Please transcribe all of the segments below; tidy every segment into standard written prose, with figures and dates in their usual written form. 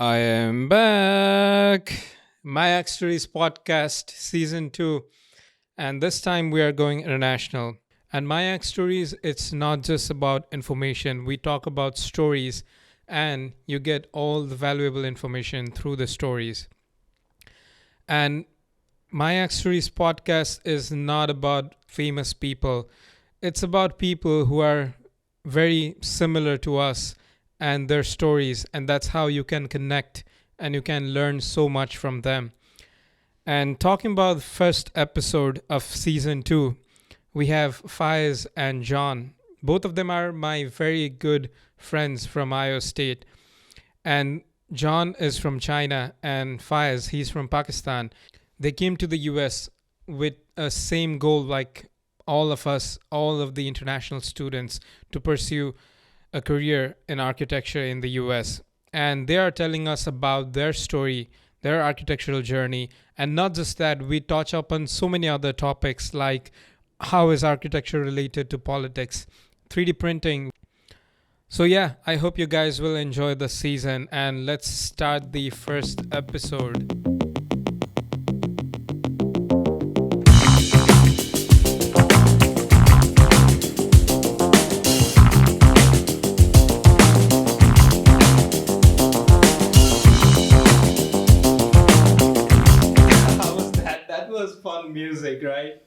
I am back. My ArchStories podcast, season 2. And this time we are going international. And my ArchStories, it's not just about information. We talk about stories, and you get all the valuable information through the stories. And my ArchStories podcast is not about famous people, it's about people who are very similar to us and their stories, and that's how you can connect and you can learn so much from them. And talking about the first episode of season 2, we have Faiz and John. Both of them are my very good friends from Iowa State. And John is from China and Faiz, he's from Pakistan. They came to the US with a same goal like all of us, all of the international students, to pursue a career in architecture in the US. And they are telling us about their story, their architectural journey. And not just that, we touch upon so many other topics like how is architecture related to politics, 3D printing. So, yeah, I hope you guys will enjoy the season. And let's start the first episode. How was that? That was fun music, right?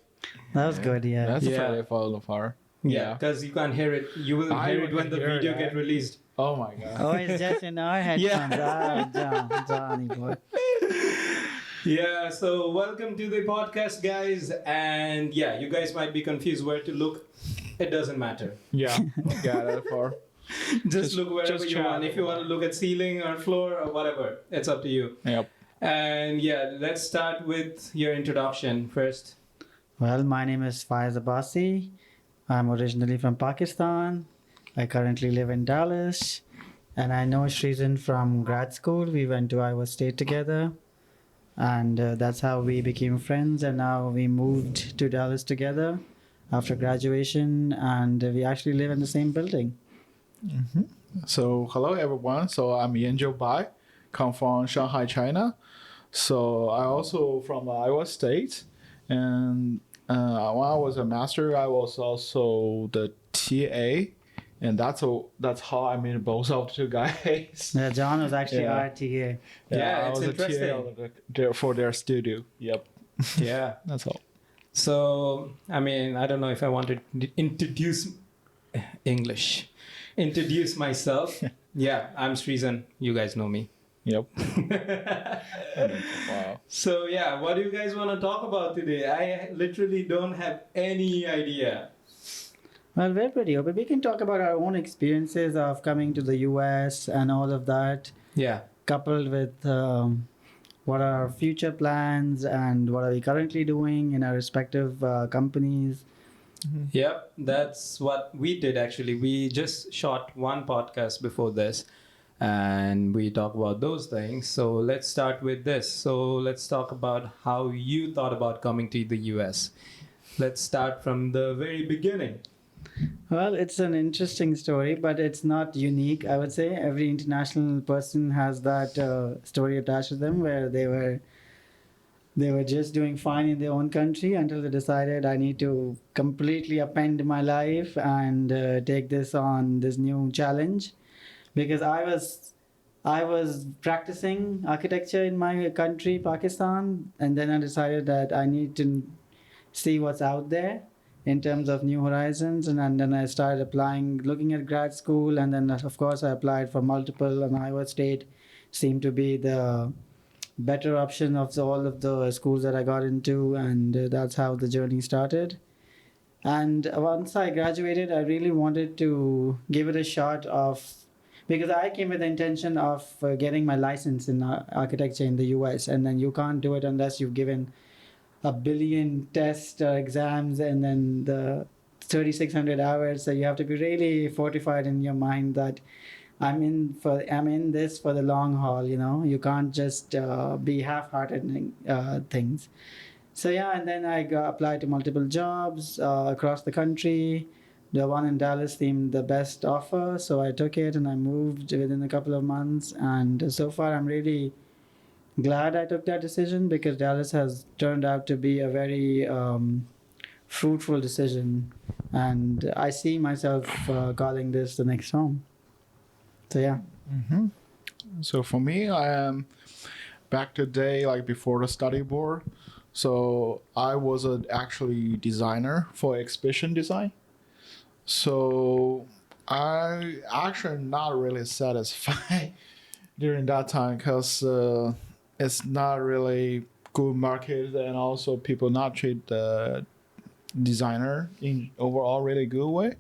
That was good, yeah. That's Yeah. a very fun far. Yeah, because you can't hear it. You will I hear it will when the hear video that. get released. Oh my god. Oh, it's just in our headphones. Johnny boy. Yeah, so welcome to the podcast, guys. And yeah, you guys might be confused where to look. It doesn't matter. Yeah. Got it far. Just look wherever just you want. chat. If you want to look at ceiling or floor or whatever, it's up to you. Yep. And yeah, let's start with your introduction first. Well, my name is Faiz Abbasi. I'm originally from Pakistan. I currently live in Dallas. And I know Shreesan from grad school. We went to Iowa State together. And that's how we became friends. And now we moved to Dallas together after graduation. And we actually live in the same building. So hello everyone. So I'm Yanjiu Bai, come from Shanghai, China. So I also from Iowa State, and when I was a master, I was also the TA, and that's how I met both of the two guys. Yeah, John was actually Yeah. our TA. Yeah, I it's was a interesting. TA for their studio. Yep, Yeah. that's all. So, I mean, I don't know if I want to introduce English. Introduce myself. Yeah, I'm Sreesan. You guys know me. Yep. Wow. So yeah, what do you guys want to talk about today? I literally don't have any idea. Well, we're pretty open. We can talk about our own experiences of coming to the US and all of that, Yeah. coupled with what are our future plans and what are we currently doing in our respective companies. Yep, that's what we did actually. We just shot one podcast before this and we talk about those things. So let's start with this. So let's talk about how you thought about coming to the US. Let's start from the very beginning. Well, it's an interesting story, but it's not unique, I would say. Every international person has that story attached to them where they were just doing fine in their own country until they decided I need to completely upend my life and take this on this new challenge, because I was practicing architecture in my country, Pakistan, and then I decided that I need to see what's out there in terms of new horizons, and then I started applying, looking at grad school, and then of course I applied for multiple, and Iowa State seemed to be the better option of all of the schools that I got into, and that's how the journey started. And once I graduated, I really wanted to give it a shot of, because I came with the intention of getting my license in architecture in the US, and then you can't do it unless you've given a billion tests or exams and then the 3,600 hours. So you have to be really fortified in your mind that I'm in this for the long haul. You can't just be half-hearted in things. So yeah, and then I applied to multiple jobs across the country, the one in Dallas seemed the best offer, so I took it and I moved within a couple of months. And so far, I'm really glad I took that decision because Dallas has turned out to be a very fruitful decision, and I see myself calling this the next home. So yeah. Hmm. So for me, I am back today, like before the study board. So I was an actually designer for exhibition design. So I actually not really satisfied during that time because it's not really good market, and also people not treat the designer in overall really good way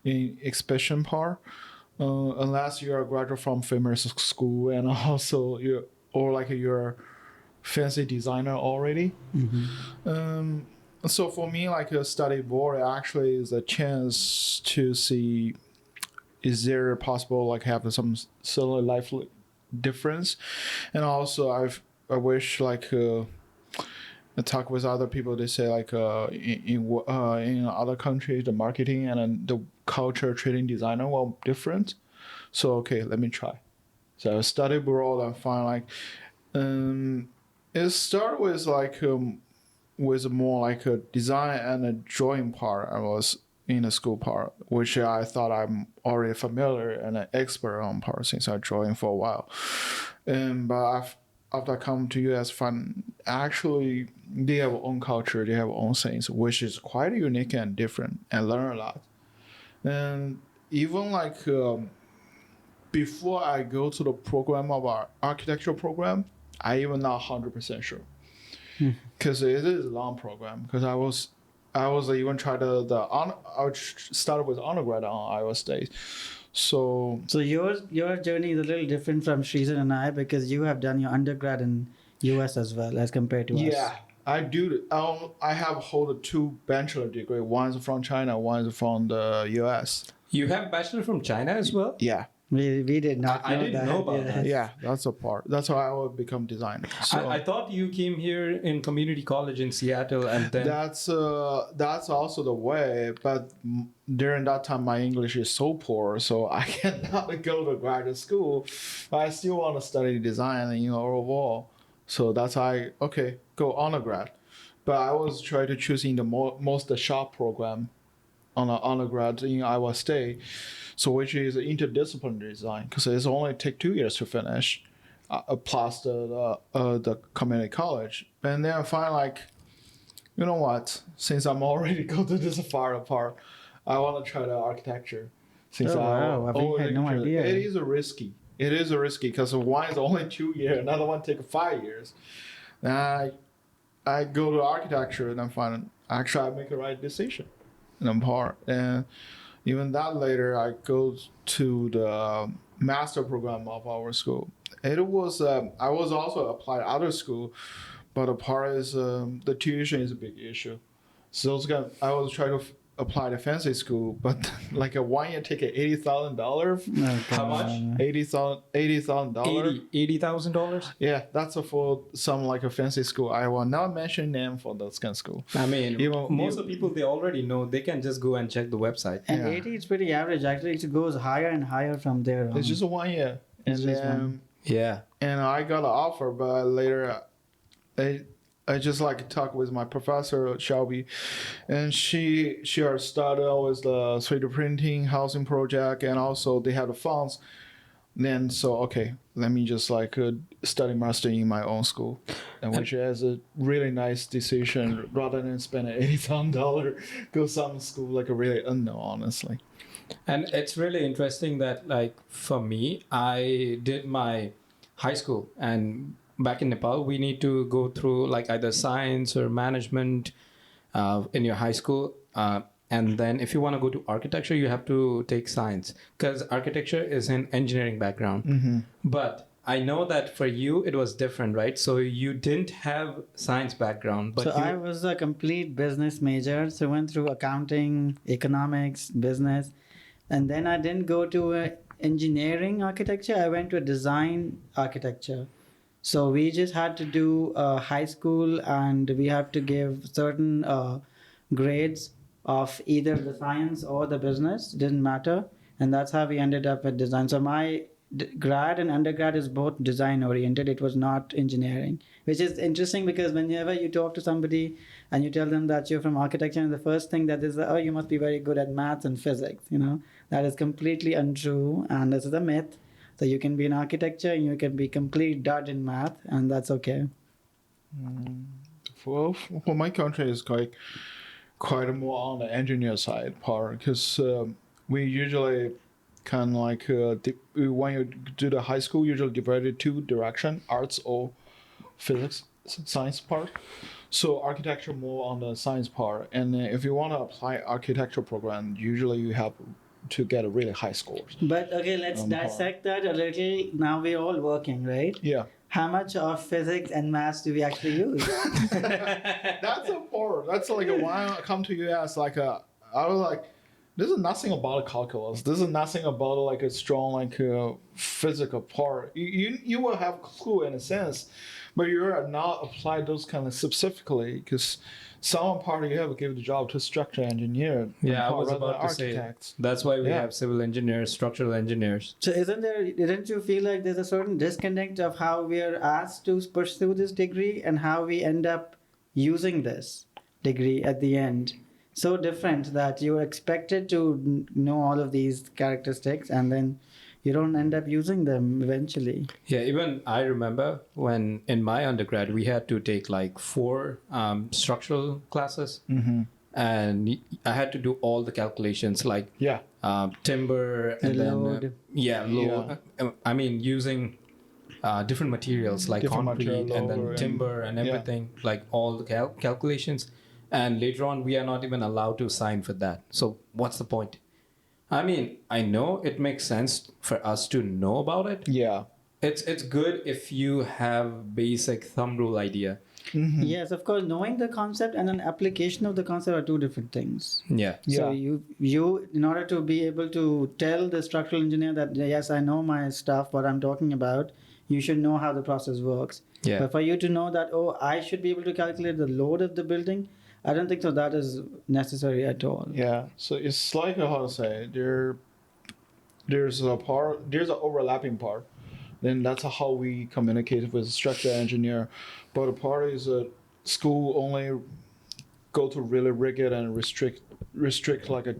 in exhibition part, unless you're a graduate from famous school and also you or like you're fancy designer already. um, so for me, like a study board actually is a chance to see is there possible like have some similar life difference, and also I wish like I talk with other people. They say like in other countries the marketing and the culture treating designer were different. So okay, let me try. So I study abroad and find like it started with like with more like a design and a drawing part. I was in a school part, which I thought I'm already familiar and an expert on part since I drawing for a while. After I come to US, find actually they have own culture, they have own things, which is quite unique and different, and learn a lot. And even like before I go to the program of our architectural program, I even not 100% sure because it is a long program. Because I was even try I started with undergrad on Iowa State. So your journey is a little different from Sreesan and I because you have done your undergrad in US as well as compared to us. yeah, I do. I have hold two bachelor degree. One's from China, one's from the US. You have bachelor from China as well? Yeah, We did not know I didn't that. know about that. yeah, that's a part. That's how I will become designer. So I thought you came here in community college in Seattle and then that's also the way. But during that time, my English is so poor, so I cannot go to graduate school. But I still want to study design, overall. So that's why okay, go undergrad. But I was trying to choose in the most sharp program on an undergrad in Iowa State, so which is interdisciplinary design because it's only take 2 years to finish, plus the community college. And then I find like, you know what? Since I'm already go to this far apart, I want to try the architecture. Since Oh, wow. I had no idea. It is a risky. It is a risky because one is only 2 years, another one take 5 years. And I go to architecture and I find actually I make the right decision. In part, and even that later I go to the master program of our school. It was I was also applied other school, but the part is the tuition is a big issue. So I was trying to apply to fancy school, but like a 1 year ticket, $80,000. how much? $80,000. $80,000? Yeah, that's for some like a fancy school. I will not mention name for that kind of school. I mean, Even- most of the people they already know. They can just go and check the website. And Yeah. 80 is pretty average. Actually, it goes higher and higher from there on. It's just a 1 year, and It's just then. one. Yeah. And I got an offer, but later I just like talk with my professor Shelby, and she had started with the 3D printing housing project, and also they have the funds. Then so okay, let me just like study master in my own school, and which is a really nice decision rather than spending $80,000 go some school like a really unknown, honestly. And it's really interesting that, like, for me, I did my high school, and back in Nepal, we need to go through like either science or management in your high school. And then if you want to go to architecture, you have to take science because architecture is an engineering background. But I know that for you, it was different, right? So you didn't have science background, but So I was a complete business major. So went through accounting, economics, business. And then I didn't go to engineering architecture. I went to a design architecture. So we just had to do high school and we have to give certain grades of either the science or the business. Didn't matter, and that's how we ended up at design. So my grad and undergrad is both design oriented. It was not engineering, which is interesting because whenever you talk to somebody and you tell them that you're from architecture, and the first thing that is, oh, you must be very good at maths and physics. That is completely untrue, and this is a myth. So you can be in architecture and you can be complete dud in math, and that's okay. For my country is quite more on the engineer side part, because we usually kind of like when you do the high school, usually divided two direction, arts or physics science part. So architecture more on the science part, and if you want to apply architecture program, usually you have to get a really high scores. But okay, let's dissect that a little. Now we're all working, right? Yeah. How much of physics and maths do we actually use? That's a part. That's like when I come to US, I was like, this is nothing about calculus. This is nothing about like a strong physical part. You will have clue in a sense, but you're not apply those kind of specifically, because some part you have to give the job to structural engineer. Yeah, I was about to say that's why we have civil engineers, structural engineers. So didn't you feel like there's a certain disconnect of how we are asked to pursue this degree and how we end up using this degree at the end? So different that you're expected to know all of these characteristics and then you don't end up using them eventually. Yeah, even I remember when in my undergrad we had to take like 4 structural classes, and I had to do all the calculations like timber and load. Load. I mean using different materials like Different concrete material, and then timber and everything, like all the calculations. And later on, we are not even allowed to sign for that. So what's the point? I mean, I know it makes sense for us to know about it. Yeah. It's good if you have basic thumb rule idea. Yes, of course, knowing the concept and an application of the concept are two different things. Yeah. So you in order to be able to tell the structural engineer that yes, I know my stuff, what I'm talking about, you should know how the process works. Yeah. But for you to know that, oh, I should be able to calculate the load of the building, I don't think so that is necessary at all. Yeah. So it's like how to say there's an overlapping part. Then that's how we communicate with structural engineer. But the part is school only go to really rigid and restrict like a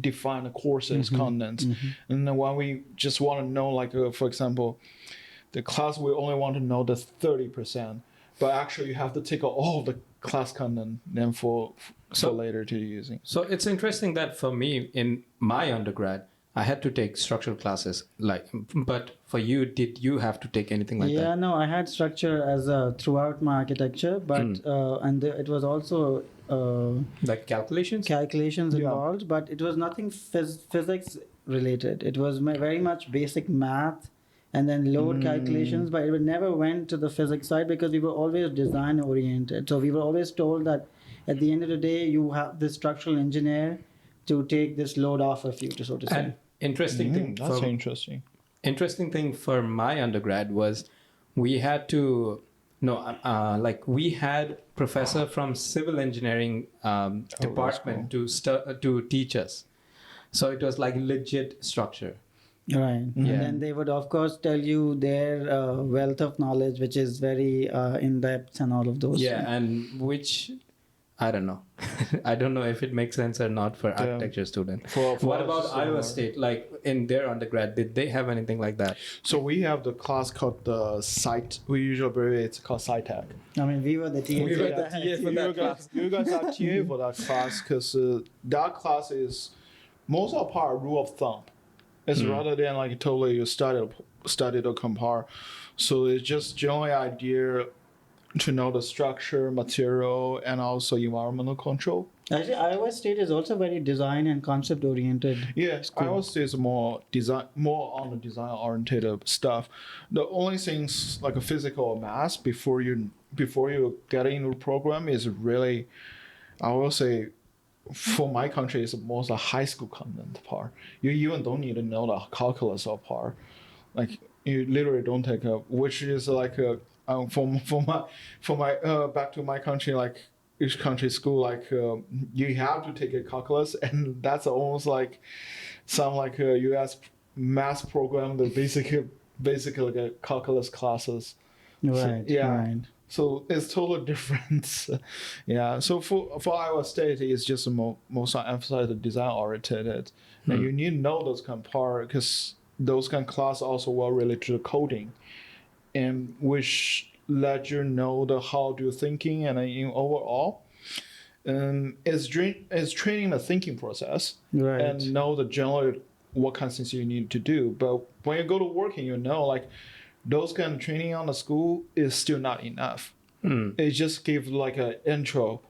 defined courses content. And then when we just want to know for example, the class we only want to know the 30%, but actually you have to take all the class content then for later to using. So it's interesting that for me in my undergrad, I had to take structural classes. But for you, did you have to take anything like that? Yeah, no, I had structure as throughout my architecture, but it was also like calculations involved, but it was nothing physics related. It was very much basic math and then load calculations, but it never went to the physics side because we were always design oriented. So we were always told that at the end of the day, you have this structural engineer to take this load off of you, so to say. And interesting thing for my undergrad was we had to we had professor from civil engineering department to teach us. So it was like legit structure. Right. Yeah. And then they would, of course, tell you their wealth of knowledge, which is very in-depth and all of those. Yeah, things. and which, I don't know. I don't know if it makes sense or not for architecture student. What about Iowa State? Like in their undergrad, did they have anything like that? So we have the class called the site. We usually abbreviate it's called SciTech. I mean, we were the TA. We were the TA for that class. You guys are TA for that class because that class is most of the part rule of thumb. It's rather than like totally you studied or compare. So it's just generally idea to know the structure, material, and also environmental control. Actually, Iowa State is also very design and concept oriented. Yes, Iowa State is more on the design oriented stuff. The only things like a physical or math before you get into the program is really, I will say, for my country, it's most a high school content part. You even don't need to know the calculus or part. Like you literally don't take which is like for my back to my country, like each country school, like you have to take a calculus, and that's almost like some like a U.S. math program, the basically like a calculus classes. Right. yeah. Right. So it's totally different. Yeah. So for Iowa State, it's just most emphasize the design oriented, and you need to know those kind of part because those kind of class also well related to the coding, and which let you know the how do you thinking and in overall, it's training the thinking process Right. and know the general what kind of things you need to do. But when you go to work and you know like those kind of training on the school is still not enough. It just gives like an intro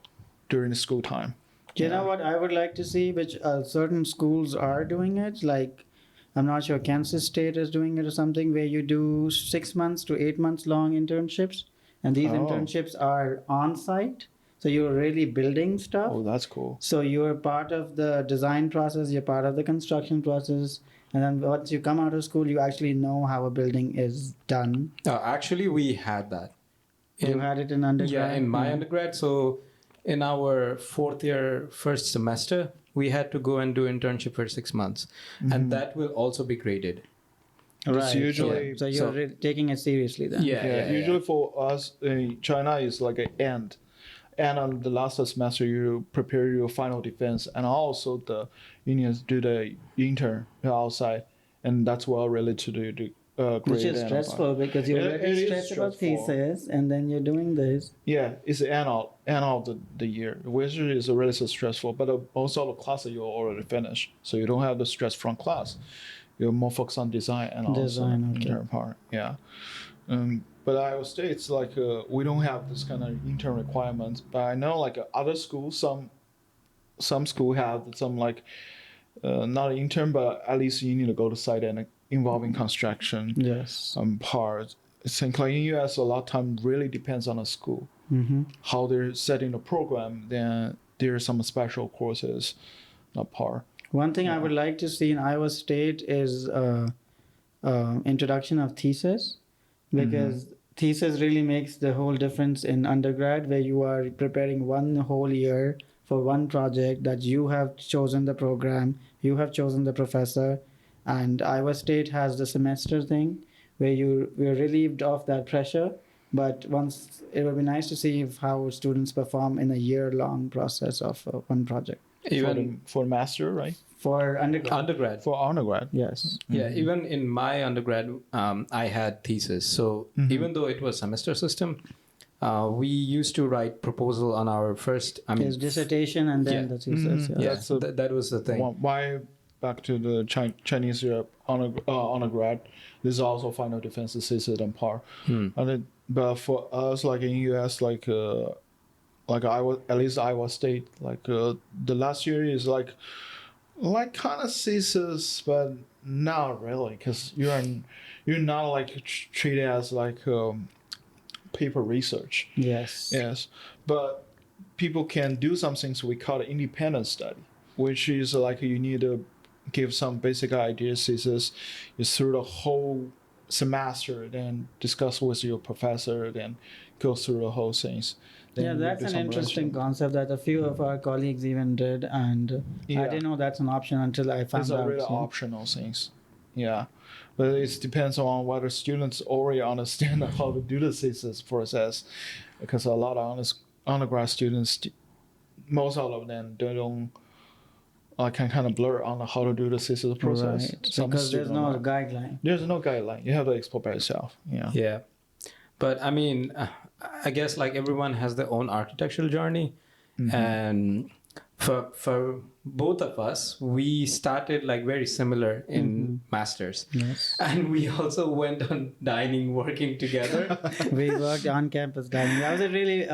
during the school time. You know what I would like to see, which certain schools are doing it, like I'm not sure Kansas State is doing it or something, where you do 6 months to 8 months long internships, and these internships are on site, so you're really building stuff. Oh, that's cool. So you're part of the design process, you're part of the construction process, and then once you come out of school, you actually know how a building is done. Actually, we had that. You had it in undergrad? Yeah, in my undergrad. So in our fourth year, first semester, we had to go and do internship for 6 months. And that will also be graded. It's usually So you're taking it seriously then? yeah. Usually for us in China is like an end. And on the last semester, you prepare your final defense, and also the unions do the intern outside, and that's well related to the grade. Which is stressful because you're It already is stressed about stressful. thesis, and then you're doing this. Yeah, it's the end of the year, which is really so stressful. But most of the classes you already finished, so you don't have the stress from class. You're more focused on design and also intern part. Yeah. But Iowa State's like we don't have this kind of intern requirements. But I know like other schools, some school have some like not an intern, but at least you need to go to site and involving construction. Yes. Part. It's like in US, a lot of time really depends on the school how they're setting the program. Then there are some special courses, not part. One thing I would like to see in Iowa State is introduction of thesis, because thesis really makes the whole difference in undergrad, where you are preparing one whole year for one project that you have chosen the program, you have chosen the professor, and Iowa State has the semester thing where we're relieved of that pressure. But once it would be nice to see how students perform in a year-long process of one project. Even for master, right? For undergrad. For undergrad. Yes. Yeah, even in my undergrad, I had thesis. So even though it was semester system, we used to write proposal on our first. His dissertation and then the thesis. Yeah, that was the thing. Why back to the Chinese undergrad? This is also final defense thesis and par. But for us, like in US, like at least Iowa State, like the last year is like kind of thesis, but not really, because you're not like treated as like paper research. Yes, but people can do some things we call independent study, which is like you need to give some basic ideas thesis, you through the whole semester, then discuss with your professor, then go through the whole things. Yeah, that's an interesting concept that a few of our colleagues even did, and I didn't know that's an option until I found out. It's really optional things. Yeah, but it depends on whether students already understand how to do the thesis process, because a lot of undergrad students, most of them don't. I can kind of blur on how to do the thesis process. Right. Because there's no guideline. There's no guideline. You have to explore by yourself. Yeah. Yeah. But I mean, I guess like everyone has their own architectural journey. And for both of us, we started like very similar in masters. Yes. And we also went on dining, working together. We worked on campus dining. That was a really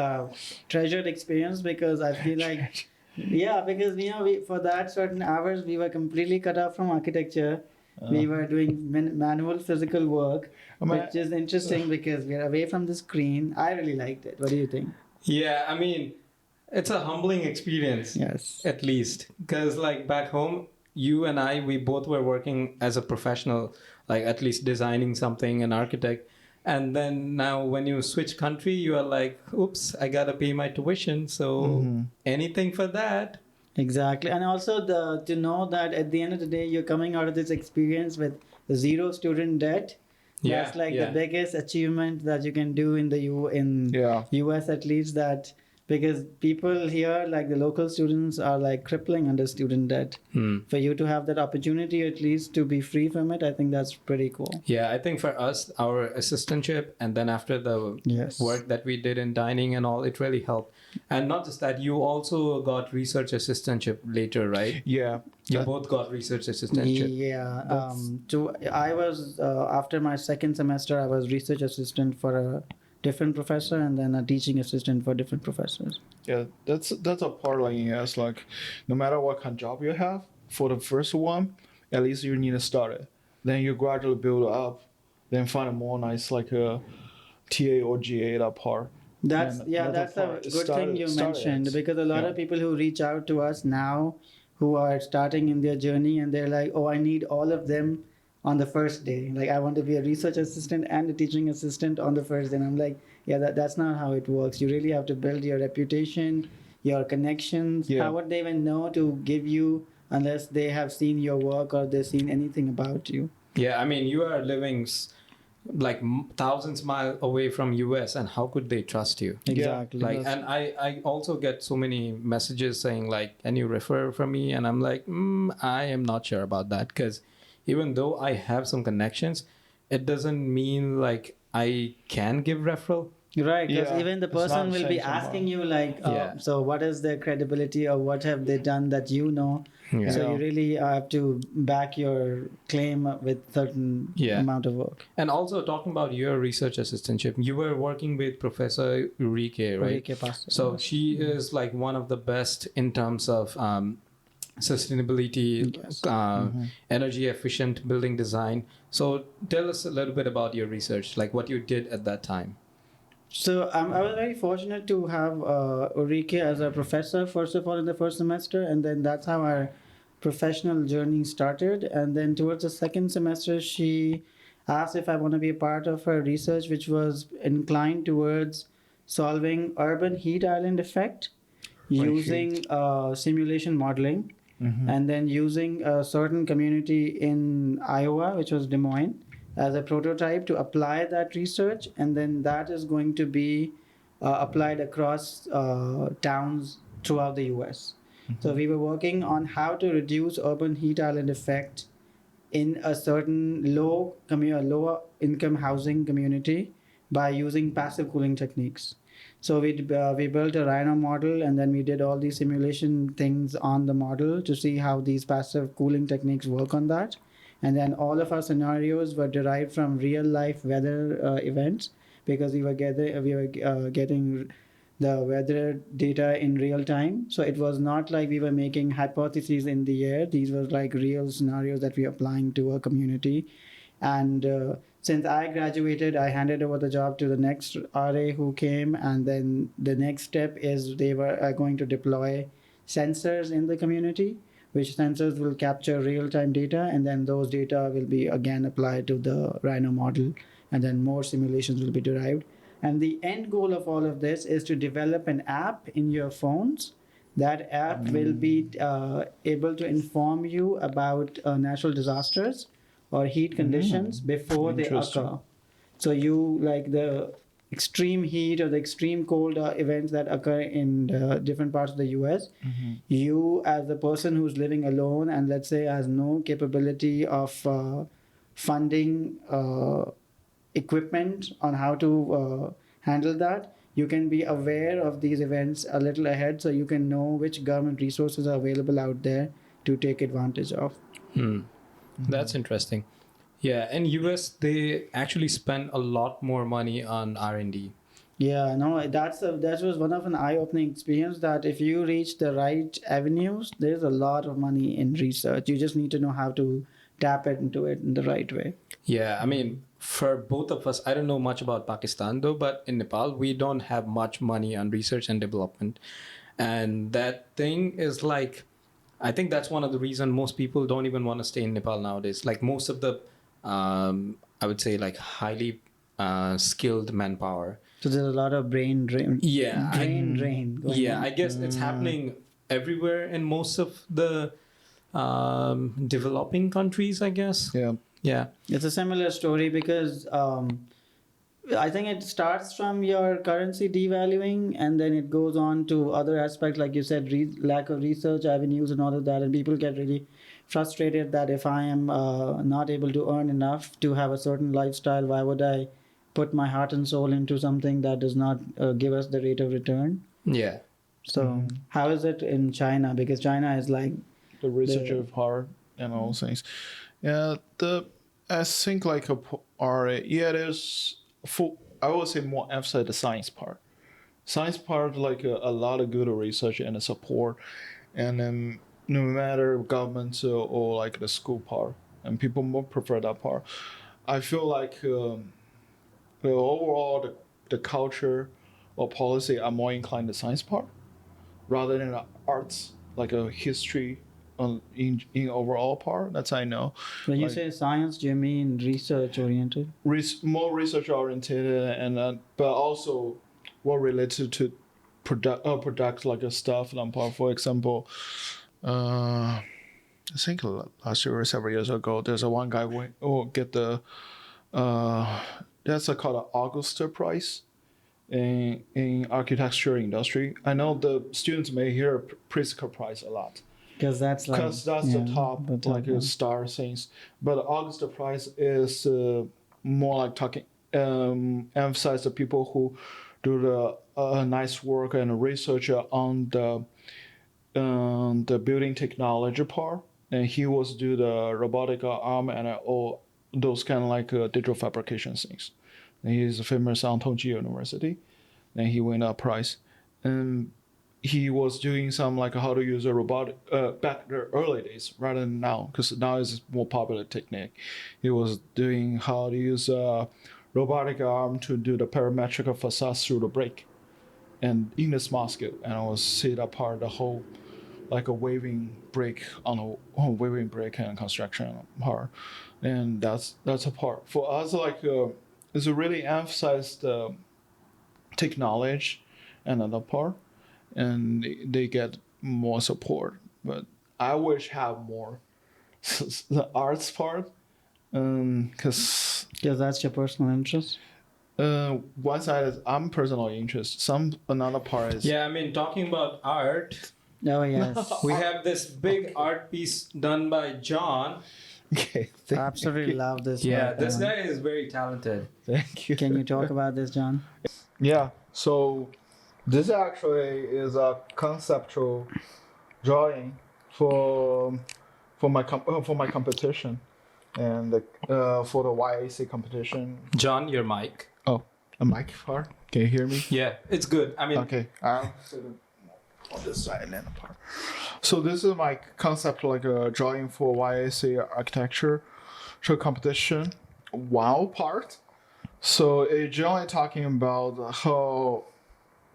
treasured experience, because I feel like because we for that certain hours we were completely cut off from architecture. We were doing manual physical work, which is interesting because we're away from the screen. I really liked it. What do you think? Yeah, I mean, it's a humbling experience. Yes. At least. Because like back home, you and we both were working as a professional, like at least designing something, an architect. And then now when you switch country, you are like, oops, I gotta pay my tuition. So anything for that. Exactly. And also to know that at the end of the day you're coming out of this experience with zero student debt. Yeah, That's like the yeah. biggest achievement that you can do in Yeah. US, at least, that because people here, like the local students, are like crippling under student debt. For you to have that opportunity at least to be free from it, I think that's pretty cool. Yeah, I think for us, our assistantship, and then after the Yes. work that we did in dining and all, it really helped. And not just that, you also got research assistantship later, right? Yeah. You both got research assistantship. Yeah. I was after my second semester, I was research assistant for a different professor, and then a teaching assistant for different professors. Yeah, that's a part like yes, like no matter what kind of job you have, for the first one, at least you need to start it. Then you gradually build up, then find a more nice like a TA or GA that part. That's And yeah, another that's a part to good start thing it- you start mentioned, it. because a lot Yeah. of people who reach out to us now who are starting in their journey, and they're like, oh, I need all of them on the first day. Like, I want to be a research assistant and a teaching assistant on the first day. And I'm like, yeah, that's not how it works. You really have to build your reputation, your connections. Yeah. How would they even know to give you unless they have seen your work or they've seen anything about you? Yeah, I mean, you are living like thousands miles away from US, and how could they trust you? Exactly. Like, and I also get so many messages saying like, can you refer from me? And I'm like, I am not sure about that, because even though I have some connections, it doesn't mean like I can give referral. Right, because Yeah, even the it's not person will be essential, asking no. you like, Yeah. so what is their credibility, or what have they done that you know? Yeah. So Yeah. you really have to back your claim with certain Yeah. amount of work. And also talking about your research assistantship, you were working with Professor Ulrike, right? Ulrike Pastor. So she is like one of the best in terms of sustainability, Yes. energy efficient building design. So tell us a little bit about your research, like what you did at that time. So I was very fortunate to have Ulrike as a professor, first of all, in the first semester, and then that's how our professional journey started. And then towards the second semester, she asked if I want to be a part of her research, which was inclined towards solving urban heat island effect using simulation modeling, and then using a certain community in Iowa, which was Des Moines, as a prototype to apply that research, and then that is going to be applied across towns throughout the US. So we were working on how to reduce urban heat island effect in a certain lower income housing community by using passive cooling techniques. So we built a Rhino model, and then we did all these simulation things on the model to see how these passive cooling techniques work on that. And then all of our scenarios were derived from real life weather events, because we were getting the weather data in real time. So it was not like we were making hypotheses in the air. These were like real scenarios that we were applying to a community. And since I graduated, I handed over the job to the next RA who came, and then the next step is they were going to deploy sensors in the community, which sensors will capture real-time data, and then those data will be again applied to the Rhino model, and then more simulations will be derived. And the end goal of all of this is to develop an app in your phones. That app will be able to inform you about natural disasters or heat conditions before they Interesting. occur. So you, like the extreme heat or the extreme cold events that occur in different parts of the US, you as the person who's living alone and let's say has no capability of funding equipment on how to handle that, you can be aware of these events a little ahead, so you can know which government resources are available out there to take advantage of. That's interesting. Yeah, in US they actually spend a lot more money on R&D. Yeah, no, that was one of an eye-opening experience, that if you reach the right avenues, there's a lot of money in research. You just need to know how to tap into it in the right way. Yeah, I mean, for both of us, I don't know much about Pakistan though, but in Nepal, we don't have much money on research and development. And that thing is like, I think that's one of the reasons most people don't even want to stay in Nepal nowadays. Like most of the, I would say like highly skilled manpower. So there's a lot of brain drain. Yeah, Drain. Going Yeah, on. I guess it's happening everywhere in most of the developing countries, I guess. Yeah. Yeah. It's a similar story because I think it starts from your currency devaluing and then it goes on to other aspects, like you said, lack of research avenues and all of that. And people get really frustrated that if I am not able to earn enough to have a certain lifestyle, why would I put my heart and soul into something that does not give us the rate of return? Yeah. So how is it in China? Because China is like The research part and all things. Yeah, I think like it is full. I would say more emphasize the science part. Science part like a lot of good research and support, and then no matter government or like the school part, and people more prefer that part. I feel like the overall the culture or policy are more inclined to science part rather than the arts like a history in overall part. That's I know. when you Like- say science, do you mean research oriented? More research oriented and but also more related to product like a stuff and part. For example, I think last year or several years ago, there's a one guy get the that's called an Augusta Prize in architecture industry. I know the students may hear Pritzker Prize a lot. Because that's like The top like one. star things, but Augusta Prize is more like talking emphasize the people who do the nice work and research on the building technology part, and he was do the robotic arm and all those kind of like digital fabrication things. And he's famous on Tongji University, and he win a prize, and he was doing some like how to use a robotic back in the early days rather than now, because now is more popular technique. He was doing how to use a robotic arm to do the parametric facade through the brake, and in the small scale, and I was set apart the whole like a waving brake on a waving brake and construction part, and that's a part for us like it's really emphasized the technology and another part, and they get more support. But I wish have more the arts part, because that's your personal interest. one side is I'm personal interest. Another part is Yeah, I mean, talking about art, Oh yes. we have this big art piece done by John. okay. Absolutely love this. Yeah, work, this man. guy is very talented. Thank you. Can you talk about this, John? Yeah. So this actually is a conceptual drawing for my competition, and for the YAC competition. John, your mic. Oh, a mic part. Can you hear me? Yeah, it's good. I mean, Okay. I'll sit on this side and then apart. So this is my concept like a drawing for YAC architecture show competition. Wow part. So it's generally talking about how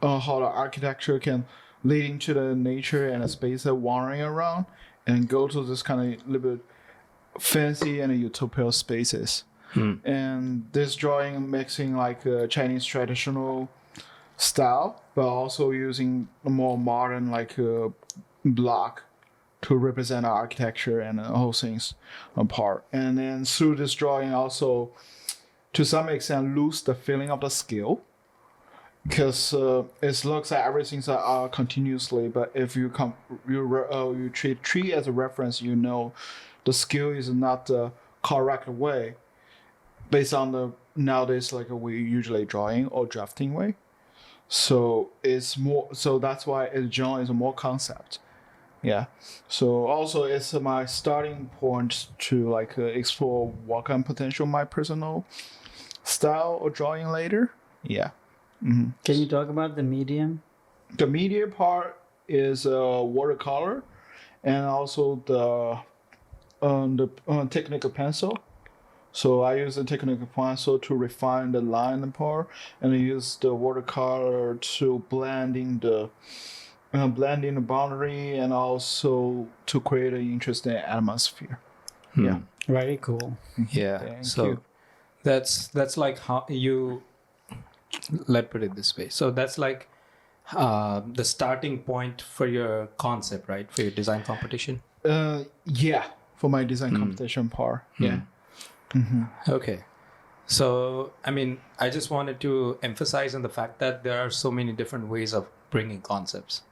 the architecture can lead into the nature and the space that wandering around and go to this kind of little bit fancy and utopian spaces. And this drawing mixing like a Chinese traditional style, but also using a more modern like block to represent architecture and all things apart. And then through this drawing also to some extent lose the feeling of the scale, because it looks like everything's continuously, but if you you treat tree as a reference, you know the scale is not the correct way based on the nowadays like we usually drawing or drafting way. So it's more, so that's why it generally is more concept. Yeah. So also it's my starting point to like explore what kind of potential my personal style or drawing later. Yeah. Mm-hmm. Can you talk about the medium? The media part is watercolor, and also the technical pencil. So I use the technical pencil to refine the line part, and I use the watercolor to blending the boundary, and also to create an interesting atmosphere. Yeah. Very cool. yeah. Thank So you. That's like how you, let put it this way. So that's like the starting point for your concept, right? For your design competition. Yeah, for my design competition part. Yeah. Okay. So, I mean, I just wanted to emphasize on the fact that there are so many different ways of bringing concepts.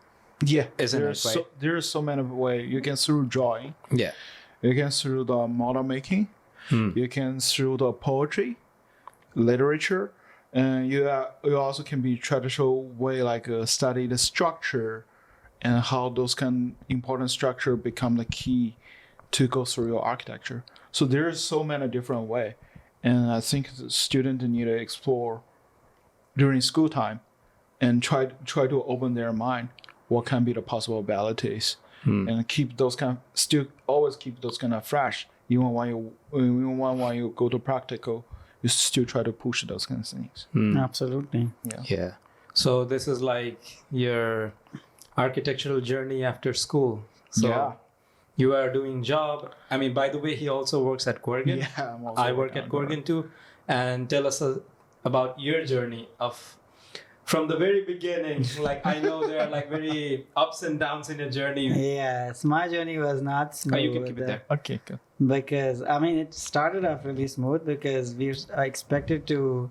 Yeah, Isn't it, there's right? there's so many ways. You can through drawing, Yeah. you can through the model making, you can through the poetry, literature, and you also can be traditional way like study the structure and how those kind important structure become the key to go through your architecture. So there's so many different way, and I think the student need to explore during school time and try to open their mind what can be the possibilities and keep those kind still always keep those kind of fresh even when you go to practical you still try to push those kind of things. Absolutely. Yeah. So this is like your architectural journey after school. So Yeah. you are doing job. I mean, by the way, he also works at Corrigan. Yeah, I'm also I work working at on Corrigan too. And tell us about your journey of from the very beginning. Like I know there are like very ups and downs in your journey. Yes, my journey was not smooth. Oh, you can keep it there. Okay, good. Because I mean, it started off really smooth because I expected to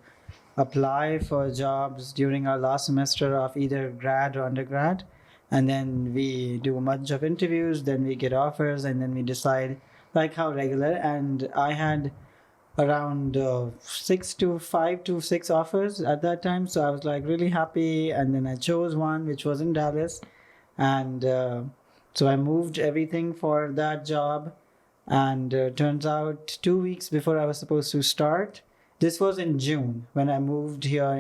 apply for jobs during our last semester of either grad or undergrad, and then we do a bunch of interviews, then we get offers, and then we decide like how regular. And I had around 5 to 6 offers at that time, so I was like really happy, and then I chose one which was in Dallas, and so I moved everything for that job. And turns out 2 weeks before I was supposed to start, this was in June when I moved here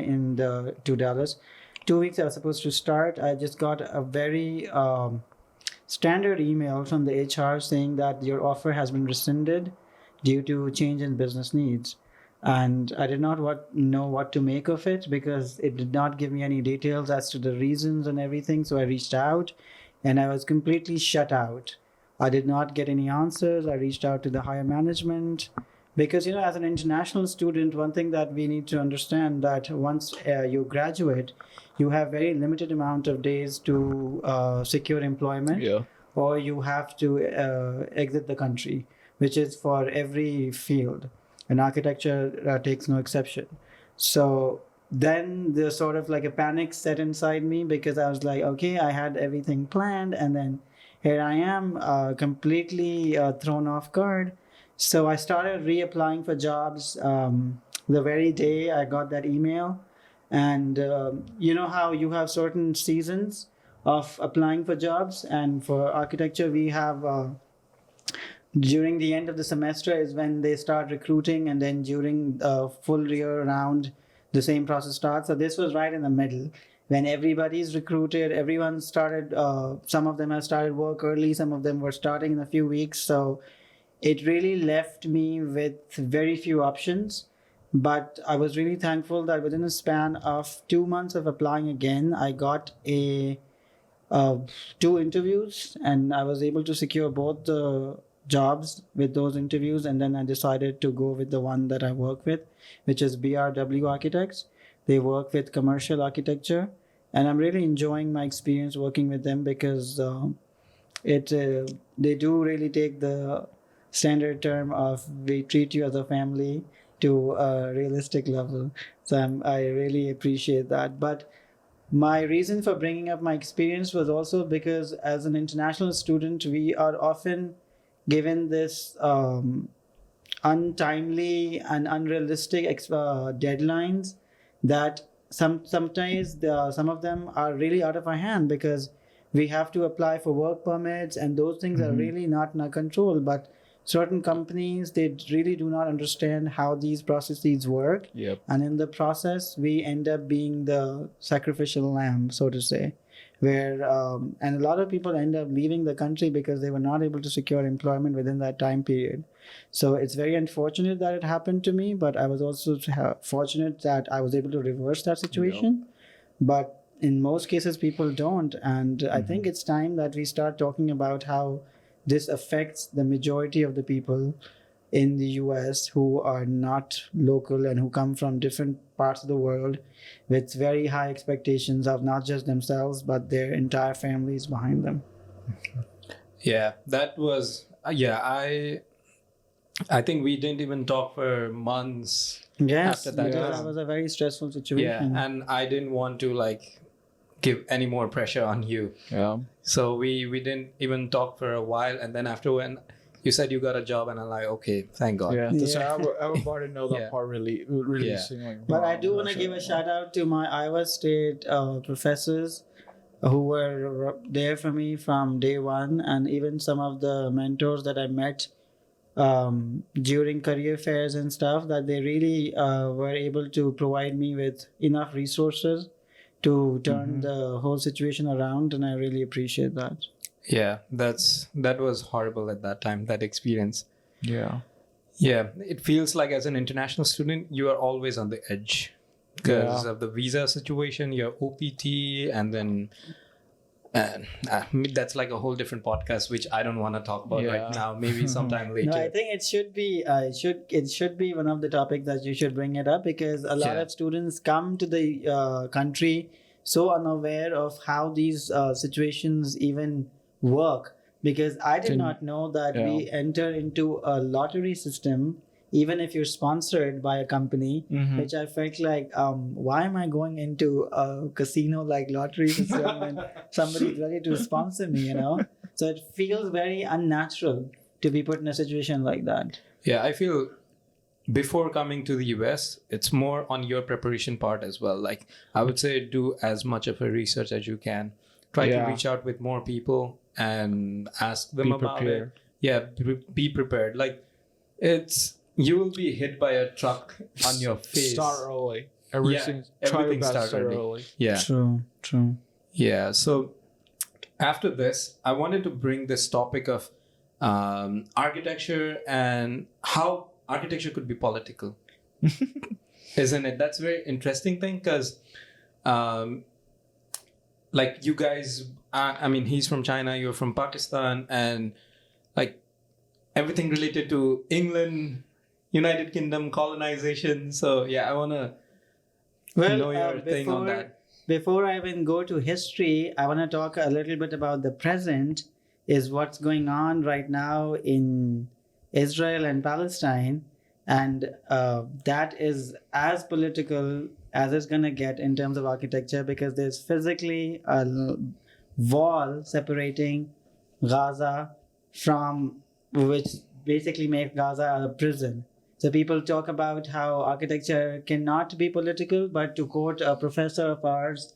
to Dallas. 2 weeks I was supposed to start, I just got a very standard email from the HR saying that your offer has been rescinded due to change in business needs. And I did not know what to make of it because it did not give me any details as to the reasons and everything. So I reached out and I was completely shut out. I did not get any answers. I reached out to the higher management because, as an international student, one thing that we need to understand that once you graduate, you have very limited amount of days to secure employment, or you have to exit the country, which is for every field, and architecture takes no exception. So then there's sort of like a panic set inside me because I was like, okay, I had everything planned, and then here I am, completely thrown off guard. So I started reapplying for jobs the very day I got that email. And you know how you have certain seasons of applying for jobs, and for architecture we have during the end of the semester is when they start recruiting, and then during full year round the same process starts. So this was right in the middle when everybody's recruited, everyone started, some of them have started work early, some of them were starting in a few weeks. So it really left me with very few options. But I was really thankful that within a span of 2 months of applying again, I got 2 interviews, and I was able to secure both the jobs with those interviews. And then I decided to go with the one that I work with, which is BRW Architects. They work with commercial architecture, and I'm really enjoying my experience working with them because they do really take the standard term of we treat you as a family to a realistic level. So I really appreciate that. But my reason for bringing up my experience was also because as an international student, we are often given this untimely and unrealistic deadlines that sometimes some of them are really out of our hand because we have to apply for work permits, and those things are really not in our control. But certain companies, they really do not understand how these processes work. And in the process, we end up being the sacrificial lamb, so to say, where and a lot of people end up leaving the country because they were not able to secure employment within that time period. So it's very unfortunate that it happened to me, but I was also fortunate that I was able to reverse that situation. But in most cases, people don't. And I think it's time that we start talking about how this affects the majority of the people in the US who are not local and who come from different parts of the world with very high expectations of not just themselves but their entire families behind them. Yeah, that was I think we didn't even talk for months Yes, after that. because that was a very stressful Yeah, situation. and I didn't want to like give any more pressure on you. Yeah. So we didn't even talk for a while, and then after when you said you got a job, and I'm like, okay, thank God. Yeah. Yeah. Everybody know that Yeah. part really Yeah. seemed like. But I wow, do want to that's give a it. shout out to my Iowa State professors who were there for me from day one, and even some of the mentors that I met during career fairs and stuff, that they really were able to provide me with enough resources to turn the whole situation around, and I really appreciate that. Yeah, that was horrible at that time, that experience. Yeah. Yeah, it feels like as an international student, you are always on the edge because Yeah. of the visa situation, your OPT, and then that's like a whole different podcast, which I don't want to talk about Yeah. right now. Maybe sometime later. No, I think it should be it should be one of the topics that you should bring it up, because a lot Yeah. of students come to the country so unaware of how these situations even work. Because I did not know that we enter into a lottery system, even if you're sponsored by a company, which I felt like, why am I going into a casino like lottery system when somebody's ready to sponsor me, you know? So it feels very unnatural to be put in a situation like that. Yeah, I feel before coming to the US, it's more on your preparation part as well. Like I would say, do as much of a research as you can. Try to Yeah. reach out with more people and ask them Be about prepared. it. Yeah, be prepared. Like you will be hit by a truck on your face. Start early. Everything. Try your everything best to start start early. early. Yeah. True. Yeah. So after this, I wanted to bring this topic of architecture and how architecture could be political. Isn't it? That's a very interesting thing because, like you guys, I mean, he's from China, you're from Pakistan, and like everything related to England, United Kingdom, colonization. So yeah, I want to know your thing on that. Before I even go to history, I want to talk a little bit about the present, is what's going on right now in Israel and Palestine. And that is as political as it's going to get in terms of architecture, because there's physically a wall separating Gaza from, which basically makes Gaza a prison. So people talk about how architecture cannot be political, but to quote a professor of ours,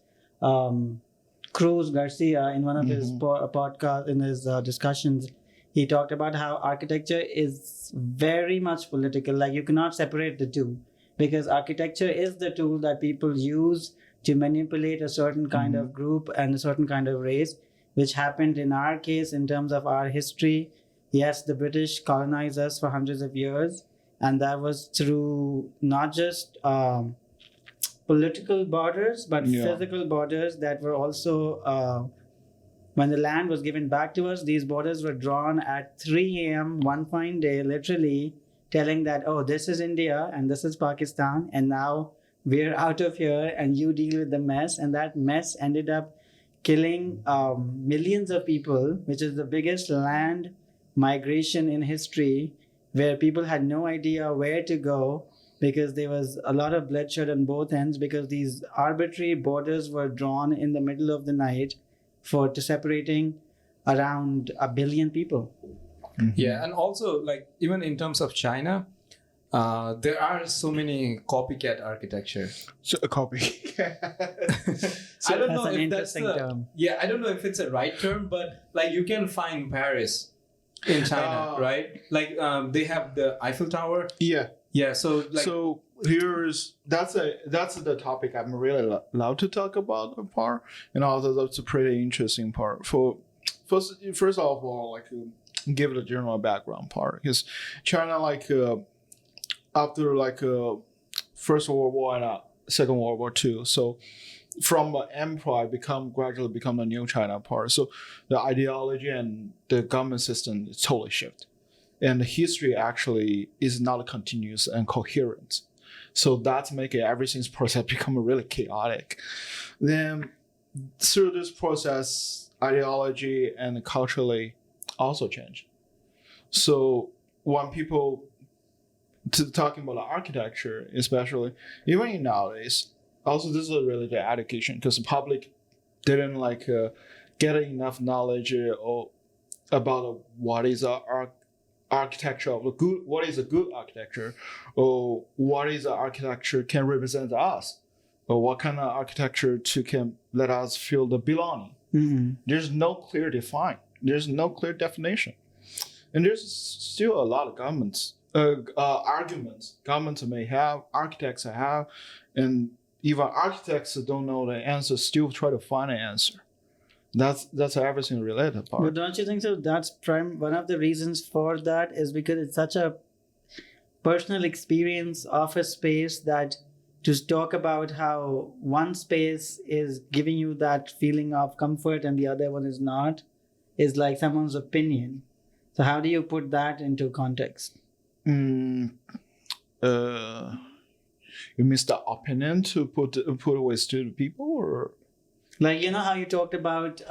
Cruz Garcia, in one of his podcasts, in his discussions, he talked about how architecture is very much political. Like you cannot separate the two, because architecture is the tool that people use to manipulate a certain kind of group and a certain kind of race, which happened in our case in terms of our history. Yes, the British colonized us for hundreds of years. And that was through not just political borders, but physical borders that were also, when the land was given back to us, these borders were drawn at 3 a.m. one fine day, literally telling that, oh, this is India and this is Pakistan, and now we're out of here and you deal with the mess. And that mess ended up killing millions of people, which is the biggest land migration in history, where people had no idea where to go, because there was a lot of bloodshed on both ends, because these arbitrary borders were drawn in the middle of the night to separating around 1 billion people. Yeah, and also like even in terms of China, there are so many copycat architecture. So a copy. I don't know if that's term. Yeah, I don't know if it's a right term, but like you can find Paris in China, right? Like they have the Eiffel Tower. Yeah. Yeah, so like So that's the topic I'm really allowed to talk about, the part, and also that's a pretty interesting part. First of all, like give the general background part, because China, like after like First World War and Second World War II, so from empire gradually become the new China part. So the ideology and the government system is totally shift. and history actually is not continuous and coherent. So that's making everything's process become really chaotic. Then through this process, ideology and culturally also change. So when people talking about architecture, especially even in nowadays, also this is related to education because the public didn't get enough knowledge or about what is architecture of a good, what is a good architecture, or what is the architecture can represent us, or what kind of architecture can let us feel the belonging. Mm-hmm. There's no clear definition, and there's still a lot of arguments governments may have, architects have, and even architects that don't know the answer still try to find an answer. That's everything related part. But don't you think so? That's one of the reasons for that is because it's such a personal experience of a space that to talk about how one space is giving you that feeling of comfort and the other one is not, is like someone's opinion. So how do you put that into context? You mean the opinion to put with to the people, or like, you know how you talked about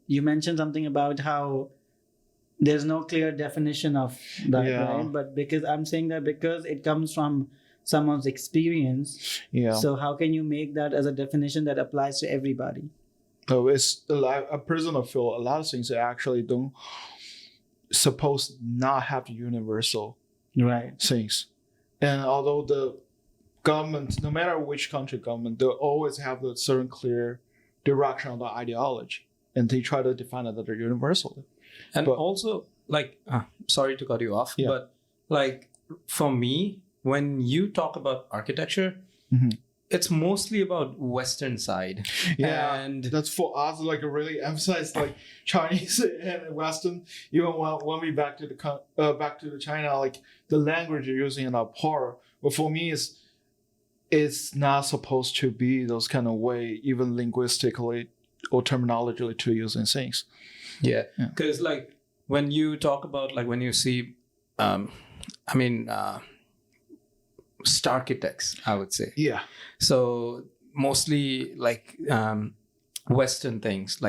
you mentioned something about how there's no clear definition of that, right? But because I'm saying that because it comes from someone's experience, so how can you make that as a definition that applies to everybody? So it's like a personal feel. A lot of things that actually don't supposed not have universal things. And although the government, no matter which country government, they always have a certain clear direction of the ideology, and they try to define it that universally. And also, sorry to cut you off, but like for me, when you talk about architecture, it's mostly about Western side. Yeah, and that's for us. Like really emphasize like Chinese and Western. Even when we back to the China, like the language you're using in our part. But for me, it's not supposed to be those kind of way, even linguistically or terminologically to using things. Yeah, because like when you talk about when you see, star architects, I would say. Yeah. So mostly Western things,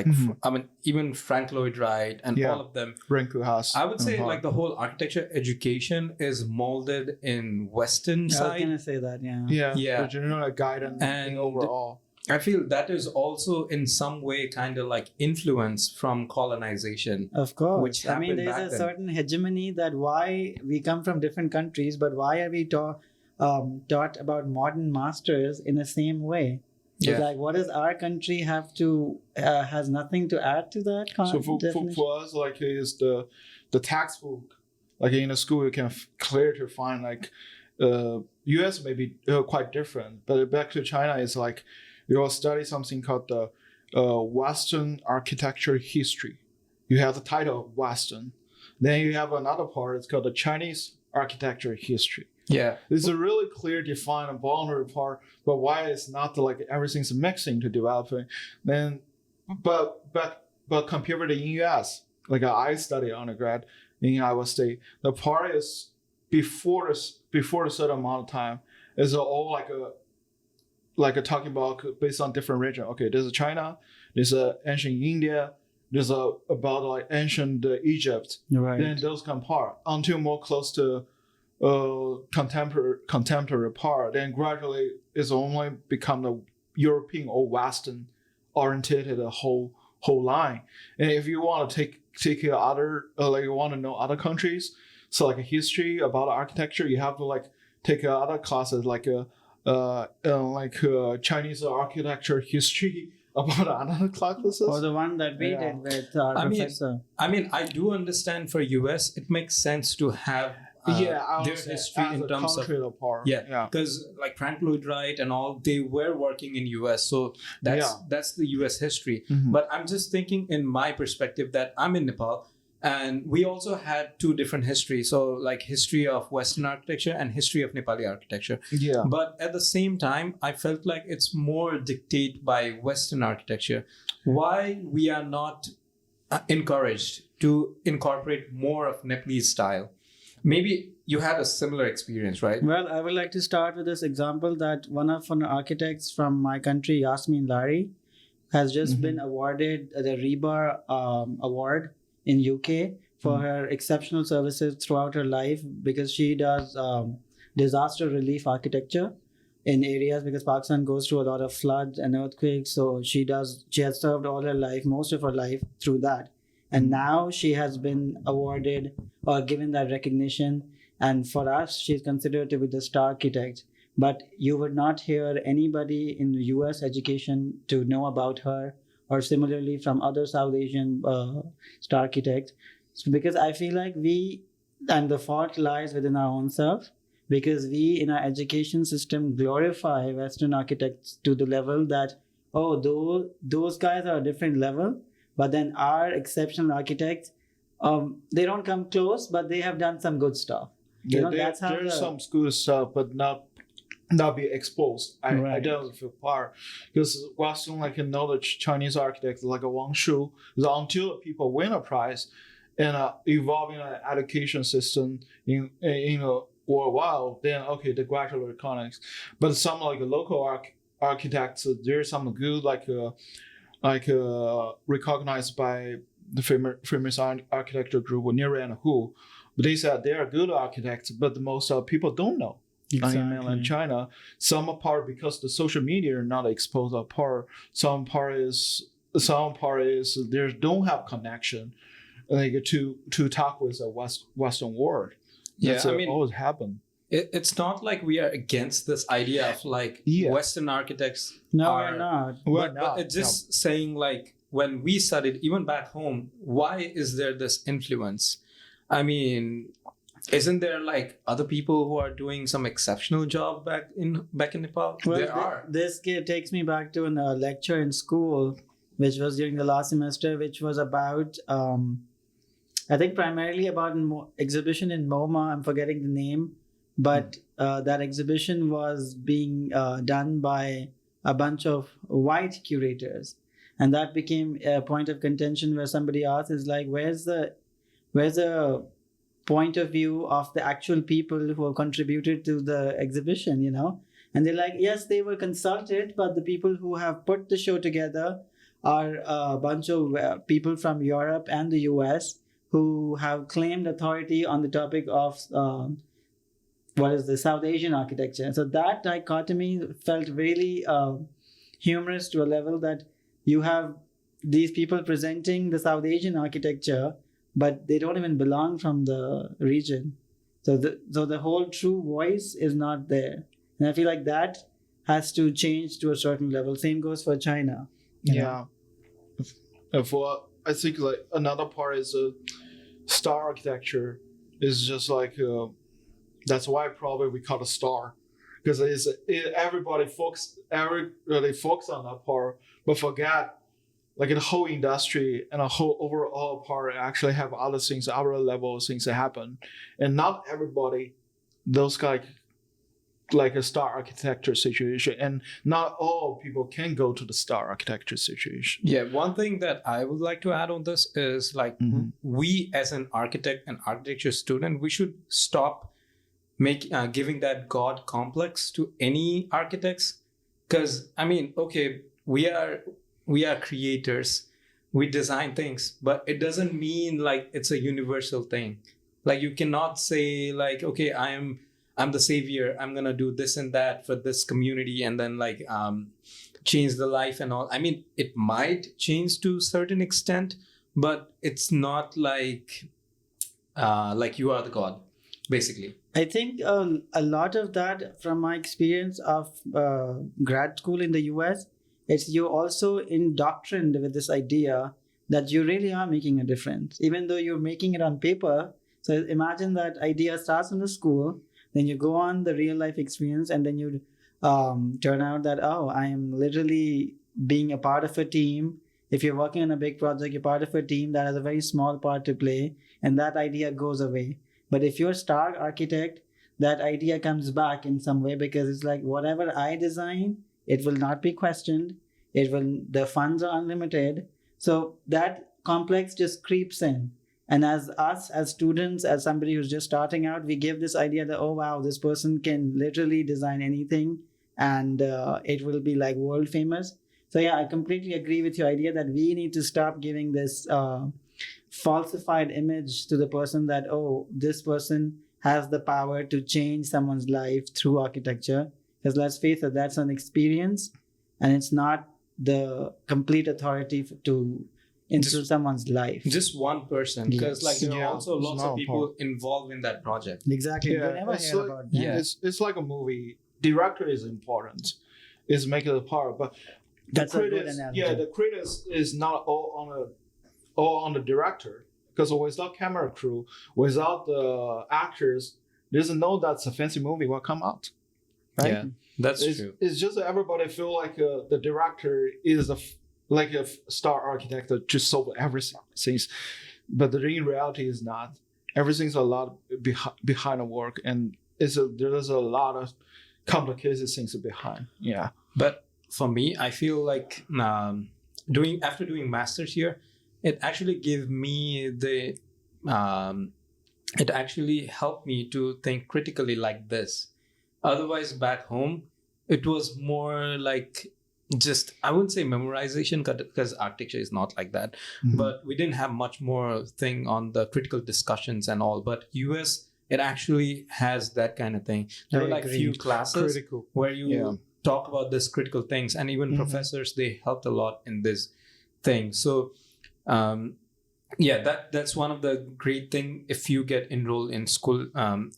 even Frank Lloyd Wright and all of them. Renku House. I would say the whole architecture education is molded in Western side. I was gonna say that, yeah. The general guidance and overall. I feel that is also in some way kind of like influence from colonization. Of course. Which there's a certain hegemony that why we come from different countries, but why are we taught about modern masters in the same way? It's like, what does our country have to has nothing to add to that? So for us, is the textbook, like in the school, you can clear to find U.S. may be quite different, but back to China, it's like you will study something called the Western architecture history. You have the title of Western, then you have another part. It's called the Chinese architecture history. Yeah, there's a really clear, defined, and boundary part, but why it's not everything's mixing to developing. Then, but compared to the US, I studied undergrad in Iowa State, the part is before a certain amount of time is all talking about based on different region. Okay, there's China, there's ancient India, there's about ancient Egypt. Right. Then those come part until more close to contemporary part, then gradually it's only become the European or Western oriented whole line. And if you want to take other you want to know other countries, so a history about architecture, you have to take other classes Chinese architecture history about another classes. Or the one that we did with our professor. I do understand for US it makes sense to have their history in terms of because Frank Lloyd Wright and all, they were working in US, so that's the US history. But I'm just thinking in my perspective that I'm in Nepal, and we also had two different histories, so history of Western architecture and history of Nepali architecture. But at the same time, I felt like it's more dictated by Western architecture. Why we are not encouraged to incorporate more of Nepalese style. Maybe you had a similar experience, right? Well, I would like to start with this example that one of our architects from my country, Yasmin Lari, has just been awarded the Rebar Award in UK for her exceptional services throughout her life, because she does disaster relief architecture in areas, because Pakistan goes through a lot of floods and earthquakes. So she has served all her life, most of her life, through that. And now she has been awarded or given that recognition. And for us, she's considered to be the star architect. But you would not hear anybody in the US education to know about her, or similarly from other South Asian star architects. So because I feel like and the fault lies within our own self, because we in our education system glorify Western architects to the level that, oh, those guys are a different level, but then our exceptional architects, they don't come close, but they have done some good stuff. That's how there's some good stuff, but not be exposed. I don't feel part, because Western knowledge Chinese architects like Wang Shu, until people win a prize and evolving an education system in for a while, then okay, the gradual economics. But some local architects, there's some good recognized by the famous architecture group Neri and Hu. But they said they are good architects, but most people don't know. Exactly. In mainland China, some part because the social media are not exposed. Some part is they don't have connection, to talk with the Western world. That's always happen. It's not like we are against this idea of Western architects. No, we're not. But it's just saying when we studied, even back home, why is there this influence? I mean, isn't there other people who are doing some exceptional job back in Nepal? Well, there are. This takes me back to a lecture in school, which was during the last semester, which was about, I think primarily about an exhibition in MoMA. I'm forgetting the name, but that exhibition was being done by a bunch of white curators. And that became a point of contention where somebody asked, where's the point of view of the actual people who have contributed to the exhibition, And they're yes, they were consulted, but the people who have put the show together are a bunch of people from Europe and the US who have claimed authority on the topic of the South Asian architecture. So that dichotomy felt really humorous to a level that you have these people presenting the South Asian architecture, but they don't even belong from the region. So the whole true voice is not there. And I feel like that has to change to a certain level. Same goes for China. Yeah. I think another part is star architecture is just that's why probably we call it star, because everybody focus on that part, but forget the whole industry and a whole overall part actually have other things, other level things that happen, and not everybody those guys a star architecture situation, and not all people can go to the star architecture situation. Yeah, one thing that I would like to add on this is we as an architect and architecture student, we should stop giving that God complex to any architects, because we are creators, we design things, but it doesn't mean it's a universal thing. You cannot say okay, I'm the savior, I'm gonna do this and that for this community and then change the life and all. It might change to a certain extent, but it's not like you are the God, basically. I think a lot of that, from my experience of grad school in the US, it's you're also indoctrined with this idea that you really are making a difference, even though you're making it on paper. So imagine that idea starts in the school, then you go on the real life experience, and then you turn out that, I am literally being a part of a team. If you're working on a big project, you're part of a team that has a very small part to play, and that idea goes away. But if you're a star architect, that idea comes back in some way, because it's whatever I design, it will not be questioned. The funds are unlimited. So that complex just creeps in. And as us, as students, as somebody who's just starting out, we give this idea that, oh wow, this person can literally design anything, and it will be like world famous. So yeah, I completely agree with your idea that we need to stop giving this falsified image to the person that, oh, this person has the power to change someone's life through architecture. Because let's face it, that's an experience, and it's not the complete authority to into someone's life. Just one person, because like there are also it's lots not of people involved in that project. Exactly. Yeah, You never it's hear like- about that. Yeah. It's like a movie. Director is important. Is make it a part, but That's a good credits, analogy. yeah, the credits is not all on the director, because without camera crew, without the actors, there's no that's a fancy movie will come out, right? Yeah, that's it's, true. It's just that everybody feel like the director is like a star architect to solve everything, but in reality is not. Everything's a lot behind the work, and there's a lot of complicated things behind. Yeah. But for me, I feel like after doing masters here, it actually gave me it actually helped me to think critically like this. Otherwise, back home, it was more like just, I wouldn't say memorization, because architecture is not like that, Mhm. but we didn't have much more thing on the critical discussions and all. But US, it actually has that kind of thing. There I were like agree. few classes Critical. where you Yeah. talk about this critical things, and even Mhm. professors, they helped a lot in this thing. So yeah, that's one of the great thing if you get enrolled in school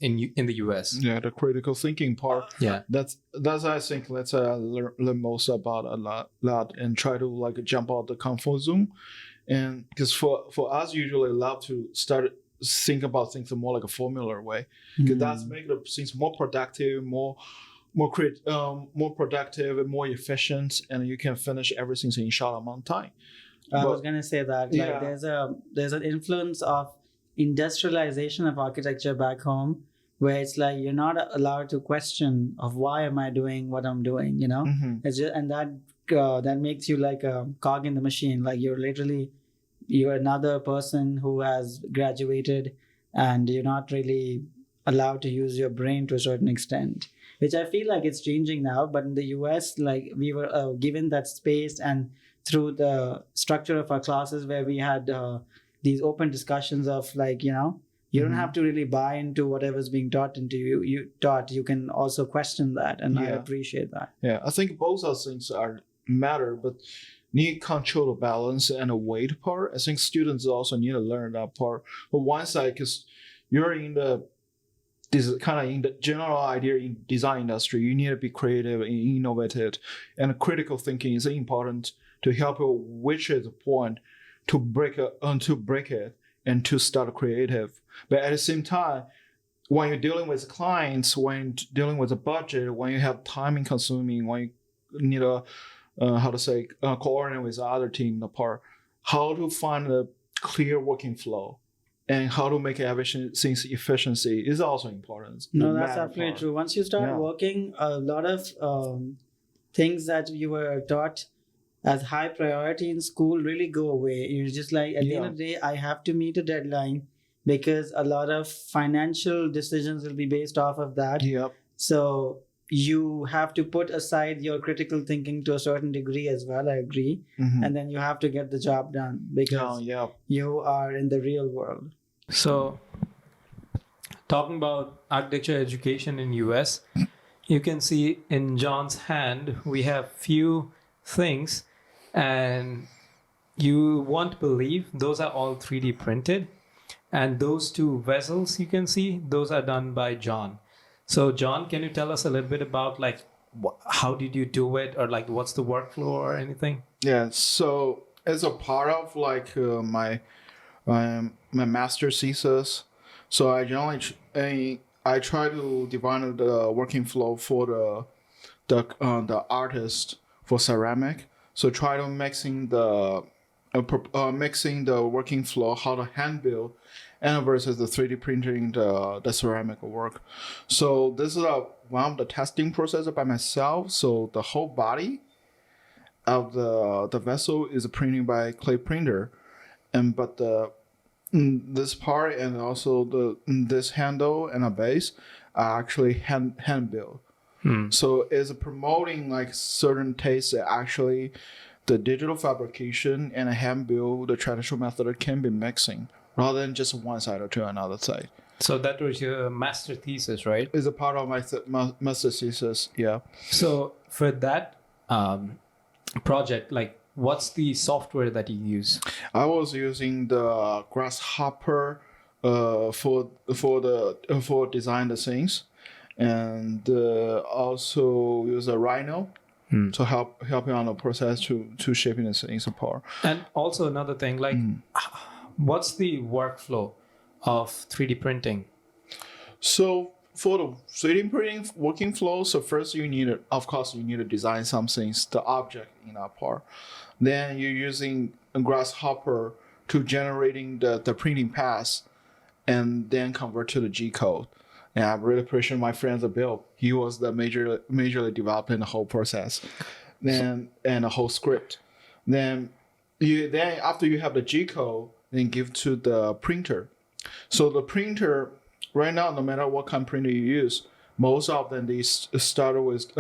in the US. Yeah, the critical thinking part. Yeah. That's I think let's learn most about a lot and try to like jump out the comfort zone, and because for us usually love to start think about things in more like a formula way, because that's make the things more productive, more productive and more efficient, and you can finish everything in short amount of time. I But- was gonna say that Yeah. there's an influence of industrialization of architecture back home, where it's like you're not allowed to question of why am I doing what I'm doing, you know? Mhm. It's just, and that makes you like a cog in the machine. Like you're another person who has graduated, and you're not really allowed to use your brain to a certain extent, which I feel like it's changing now. But in the US, like we were given that space, and through the structure of our classes where we had these open discussions of like, you know, you don't Mhm. have to really buy into whatever's being taught into you can also question that, and I Yeah. appreciate that. Yeah, I think both of things are matter, but need control the balance and the weight part. I think students also need to learn that part. But one side, because you're in the in the general idea in design industry, you need to be creative and innovative, and critical thinking is important to help you reach the point to break it and to start creative. But at the same time, when you're dealing with clients, when dealing with a budget, when you have timing consuming, when you need to coordinate with the other team apart, how to find a clear working flow and how to make things efficiency is also important. No, The that's matter absolutely part. true. Once you start Yeah. working, a lot of things that you were taught as high priority in school really go away. You're just like, at the end Yeah. of the day, I have to meet a deadline, because a lot of financial decisions will be based off of that. Yep. So you have to put aside your critical thinking to a certain degree as well. I agree. Mhm. And then you have to get the job done, because Yeah. you are in the real world. So talking about architecture education in US, you can see in John's hand we have few things, and you won't believe those are all 3D printed, and those two vessels you can see, those are done by John. So John, can you tell us a little bit about like how did you do it, or like what's the workflow or anything? Yeah. So as a part of like my master thesis, so I generally I try to define the working flow for the artist for ceramic. So try to mixing the working flow, how to hand build, and versus the 3D printing the ceramic work. So this is one of the testing process by myself. So the whole body of the vessel is printing by clay printer, but this part and also this handle and a base are actually hand built. So it's promoting like certain tastes that actually the digital fabrication and a hand build, the traditional method can be mixing rather than just one side to another side. So that was your master thesis, right? It's a part of my master thesis. Yeah. So for that project, like, what's the software that you use? I was using the Grasshopper for design the things, and also use a Rhino to help you on the process to shaping the things apart. And also another thing, like, what's the workflow of 3D printing? So for the 3D printing working flow, so first you need to design some things, the object in that part. Then you're using a Grasshopper to generating the printing pass, and then convert to the G code. And I really appreciate my friend Bill. He was the majorly developing the whole process, and the whole script. Then after you have the G code, then give to the printer. So the printer right now, no matter what kind of printer you use, most of them they start with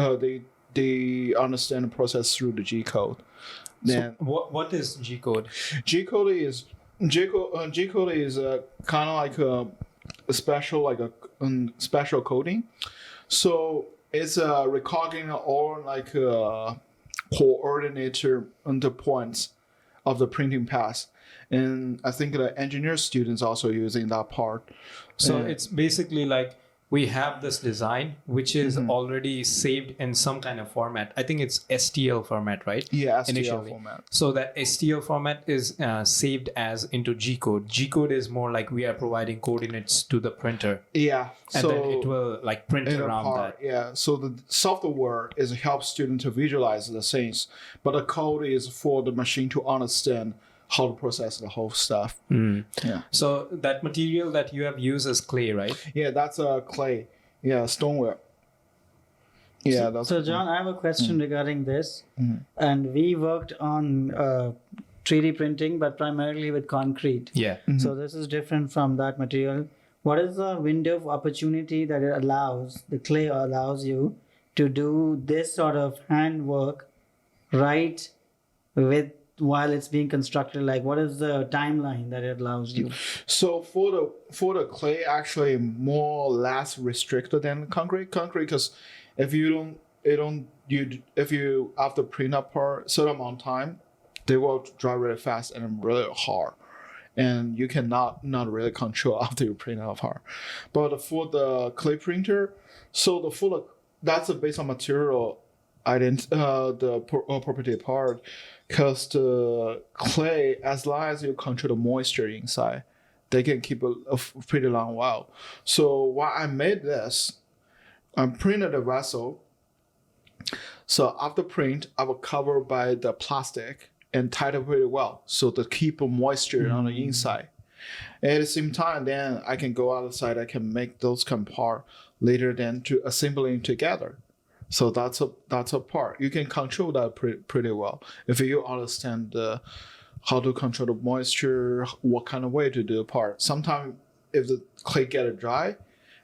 they understand the process through the G code. Then so what is G code? G code is kind of like a special coding. So it's recording all like coordinator on the points of the printing pass. And I think the engineer students also using that part. So it's basically like we have this design which is already saved in some kind of format. I think it's STL format, right? Yeah, STL initially. format. So that STL format is saved as into G code. G code is more like we are providing coordinates to the printer. Yeah. And so then it will like print around that. Yeah. So the software is help students to visualize the things, but the code is for the machine to understand how to process the whole stuff. Yeah. So that material that you have used is clay, right? Yeah, that's clay. Yeah, stoneware. Yeah, that's So, John, I have a question regarding this. And we worked on 3D printing, but primarily with concrete. Yeah. So this is different from that material. What is the window of opportunity that it allows, the clay allows you to do this sort of handwork right with while it's being constructed? Like, what is the timeline that it allows you? So for the clay, actually more or less restricted than concrete. Concrete, because if you after print up for a certain amount of time, they will dry really fast and really hard, and you cannot not really control after you print up hard. But for the clay printer, so that's based on material property part. Because the clay, as long as you control the moisture inside, they can keep a pretty long while. So while I made this, I printed a vessel. So after print, I will cover by the plastic and tied it pretty well, so to keep the moisture on the inside. And at the same time, then I can go outside. I can make those part later, then to assembling together. So that's a part you can control that pretty well if you understand how to control the moisture, what kind of way to do the part. Sometimes if the clay get dry,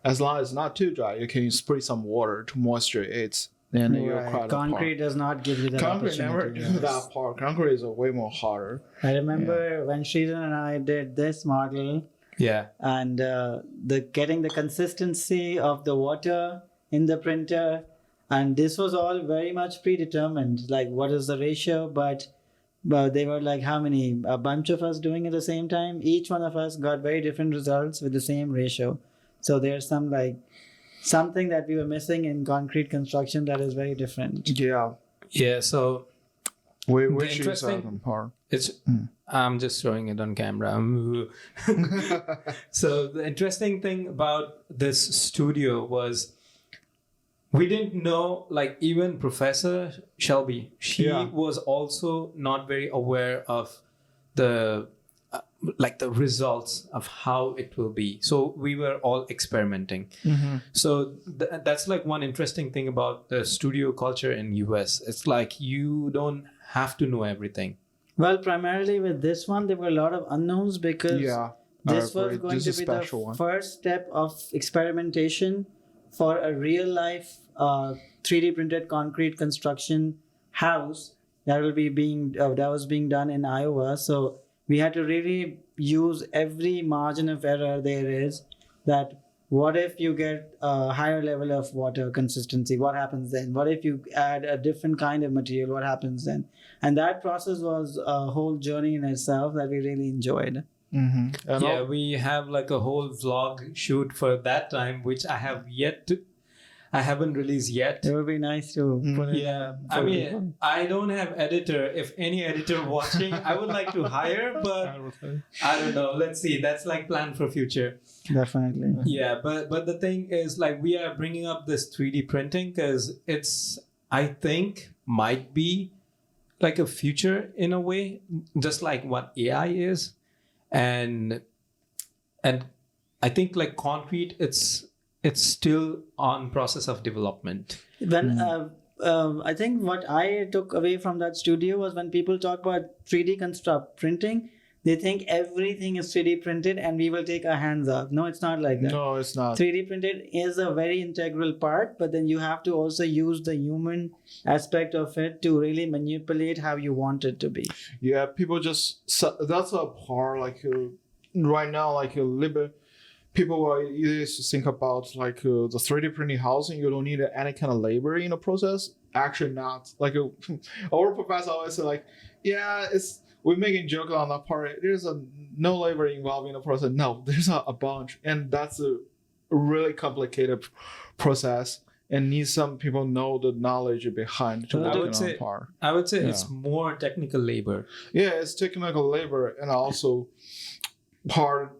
as long as it's not too dry, you can spray some water to moisture it. Then you acquire the Concrete does not give you that Concrete opportunity. never do that part. Concrete is way more harder. I remember when Sridhar and I did this model, Yeah. and getting the consistency of the water in the printer. And this was all very much predetermined, like what is the ratio, but they were like, how many? A bunch of us doing it at the same time. Each one of us got very different results with the same ratio. So there's something that we were missing in concrete construction that is very different. Yeah. Yeah. So We The choose interesting- part. it's I'm just showing it on camera. So the interesting thing about this studio was we didn't know, like, even Professor Shelby, she was also not very aware of the the results of how it will be. So we were all experimenting. So that's like one interesting thing about the studio culture in US. It's like you don't have to know everything. Well, primarily with this one, there were a lot of unknowns because This was great. going This to is be a the special one. first step of experimentation for a real life 3D printed concrete construction house that was being done in Iowa. So we had to really use every margin of error there is. That what if you get a higher level of water consistency? What happens then? What if you add a different kind of material? What happens then? And that process was a whole journey in itself that we really enjoyed. Mm-hmm. And Yeah, we have like a whole vlog shoot for that time, which I haven't released yet. It would be nice to put it. Yeah, I mean, I don't have editor. If any editor watching, I would like to hire, but I don't know. Let's see. That's like plan for future. Definitely. Yeah, but the thing is, like, we are bringing up this 3D printing because it's, I think, might be like a future in a way, just like what AI is, and I think like concrete, it's still on process of development. When I think what I took away from that studio was when people talk about 3D construct printing, they think everything is 3D printed and we will take our hands off. No, it's not like that. no, it's not. 3D printed is a very integral part, but then you have to also use the human aspect of it to really manipulate how you want it to be. Yeah, people just that's a part like right now like a little bit. People are used to think about like the 3D printing housing. You don't need any kind of labor in the process. Actually, not like our professor always say like, yeah, we're making joke on that part. There's no labor involved in the process. No, there's a bunch, and that's a really complicated process and needs some people know the knowledge behind to work on that part. I would say it's more technical labor. Yeah, it's technical labor and also part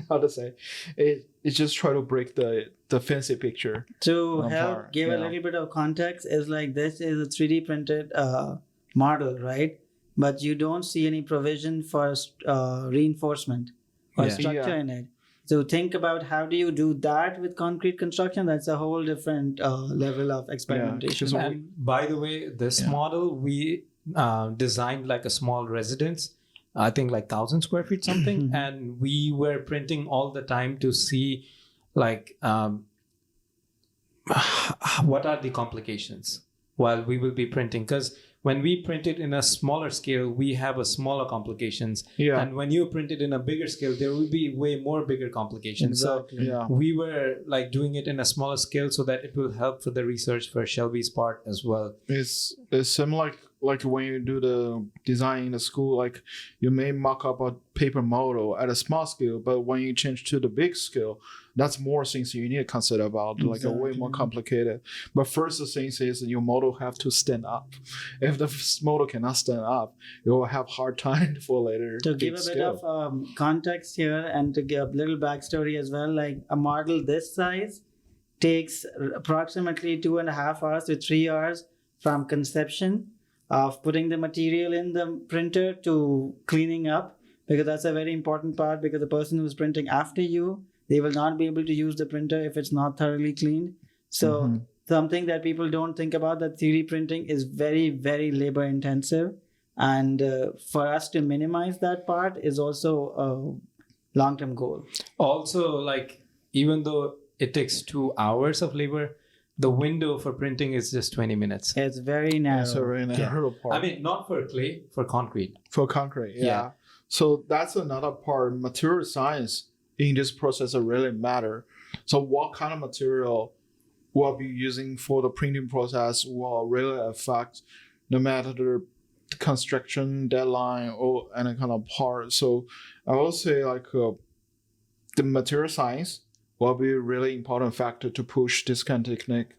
how to say it just try to break the fancy picture To help part, give a yeah. little bit of context, is like this is a 3D printed model, right? But you don't see any provision for reinforcement or Yeah. structure in it. So think about how do you do that with concrete construction? That's a whole different level of experimentation. So And by the way, this model, we designed like a small residence, I think like 1,000 square feet something. And we were printing all the time to see like what are the complications while we will be printing. Because when we print it in a smaller scale, we have a smaller complications. Yeah. And when you print it in a bigger scale, there will be way more bigger complications. Exactly. So yeah. we were like doing it in a smaller scale so that it will help for the research for Shelby's part as well. It's similar like when you do the design in the school, like you may mock up a paper model at a small scale, but when you change to the big scale, that's more things you need to consider about, like a way more complicated. But first the thing is your model have to stand up. If the model cannot stand up, you will have hard time for later. To give a bit of context here and to give a little backstory as well, like a model this size takes approximately 2.5 hours to 3 hours from conception of putting the material in the printer to cleaning up, because that's a very important part, because the person who's printing after you, they will not be able to use the printer if it's not thoroughly cleaned. So something that people don't think about, that 3D printing is very, very labor intensive. And for us to minimize that part is also a long-term goal. Also, like, even though it takes 2 hours of labor, the window for printing is just 20 minutes. It's very narrow. That's a very narrow part. I mean, not for clay, for concrete. For concrete, yeah. Yeah. So that's another part. Material science in this process really matter. So what kind of material we'll be using for the printing process will really affect no matter the construction deadline or any kind of part. So I will say like the material science will be a really important factor to push this kind of technique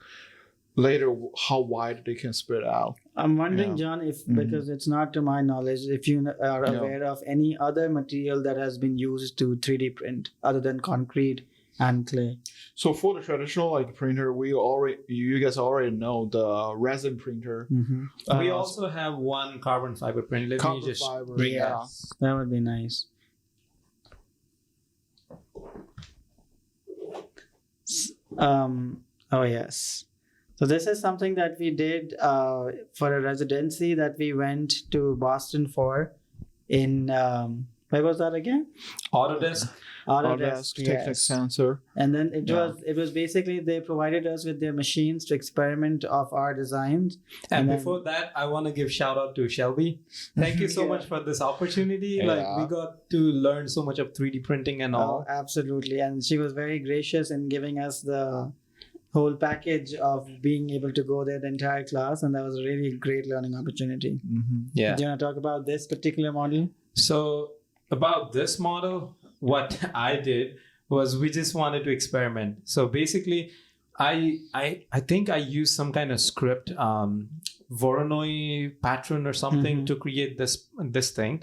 later, how wide they can spread out. I'm wondering, John, if because it's not to my knowledge, if you are aware of any other material that has been used to 3D print other than concrete and clay. So for the traditional like printer, you guys already know the resin printer. We also have one carbon fiber print. Let me just bring yeah, that. that would be nice. Oh yes. So this is something that we did for a residency that we went to Boston for in Where was that again? Autodesk. Autodesk Technic yes. Sensor. And then it was basically they provided us with their machines to experiment of our designs. And then- before that, I want to give shout out to Shelby. Thank you so Yeah. much for this opportunity. Yeah. Like we got to learn so much of 3D printing and Oh, all. absolutely. And she was very gracious in giving us the whole package of being able to go there the entire class. And that was a really great learning opportunity. Yeah. Do you want to talk about this particular model? So about this model, what I did was we just wanted to experiment. So basically, I think I used some kind of script, Voronoi pattern or something to create this thing.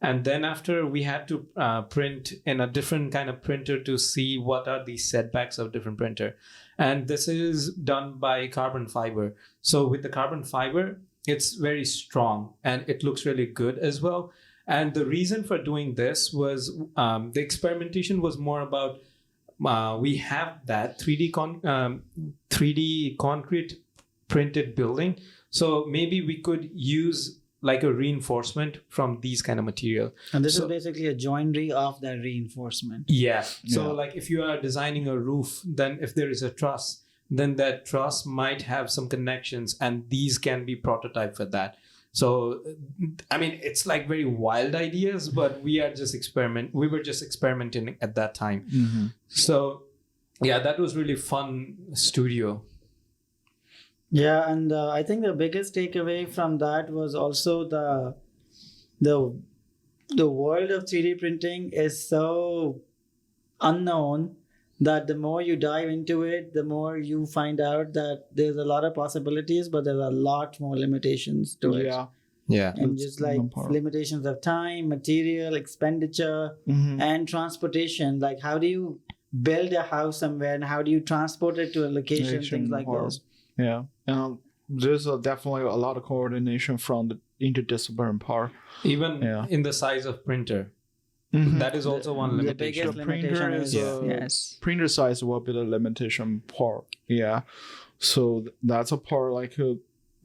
And then after we had to print in a different kind of printer to see what are the setbacks of different printer. And this is done by carbon fiber. So with the carbon fiber, it's very strong and it looks really good as well. And the reason for doing this was the experimentation was more about we have that 3D concrete printed building. So maybe we could use like a reinforcement from these kind of material. And this So- is basically a joinery of that reinforcement. Yeah. So Yeah. like if you are designing a roof, then if there is a truss, then that truss might have some connections and these can be prototype for that. So I mean it's like very wild ideas, but we were just experimenting at that time. So yeah, that was really fun studio. Yeah, and I think the biggest takeaway from that was also the world of 3D printing is so unknown that the more you dive into it, the more you find out that there's a lot of possibilities, but there's a lot more limitations to it. Yeah. Yeah. And That's just like one part. limitations of time, material, expenditure, and transportation. Like, how do you build a house somewhere and how do you transport it to a location, things like or- those. Yeah. And there's definitely a lot of coordination from the interdisciplinary part. Even Yeah. in the size of printer. That is also one The limitation. biggest The printer limitation is, is, uh, yes. Printer size will be the limitation part. Yeah. So that's a part like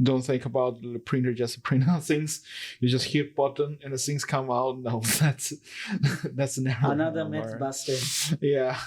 don't think about the printer just print out things. You just hit button and the things come out. No, that's never Another gonna myth work. busted. Yeah.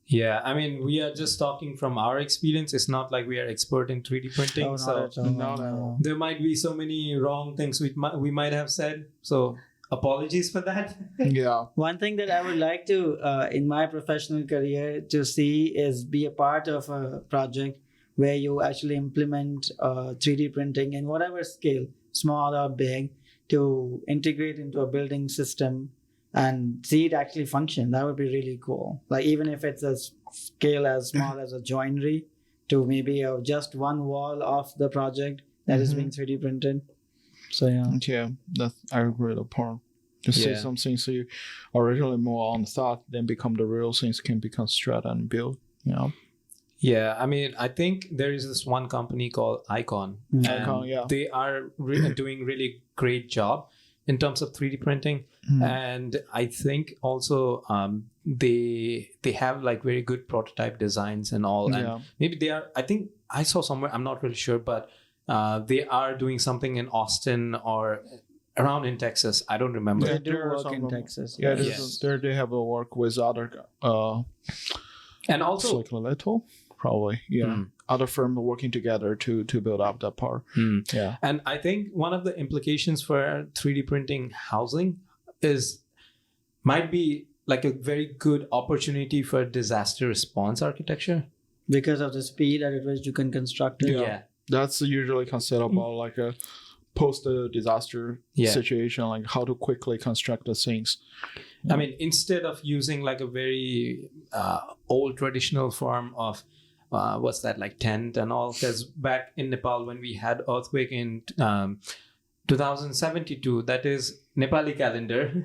Yeah, I mean, we are just talking from our experience. It's not like we are expert in 3D printing. Oh, so not at all. No, no. there might be so many wrong things we might have said. So apologies for that. Yeah. One thing that I would like to, in my professional career, to see is be a part of a project where you actually implement 3D printing in whatever scale, small or big, to integrate into a building system and see it actually function. That would be really cool. Like even if it's a scale as small as a joinery to maybe just one wall of the project that is being 3D printed. So yeah. Yeah. I agree with the part. Just say Yeah. something so you originally more on the thought, then become the real things can be constructed and built. You know. Yeah, I mean, I think there is this one company called Icon. Mm. And Icon, yeah. They are doing really great job in terms of 3D printing. And I think also they have like very good prototype designs and all. And Yeah. maybe they are, I think I saw somewhere, I'm not really sure, but they are doing something in Austin or around in Texas. I don't remember. They Yeah, do there are work some in of them. Texas. Yeah, yes. Yes. there they have a work with other And also, like little probably other firms working together to build up that part. Yeah. and I think one of the implications for 3D printing housing might be like a very good opportunity for disaster response architecture. Because of the speed at which you can construct it. Yeah. That's usually considered about like a post disaster Yeah. situation, like how to quickly construct the things. I mean, instead of using like a very old traditional form of what's that, like tent and all, because back in Nepal when we had earthquake in 2072, that is Nepali calendar.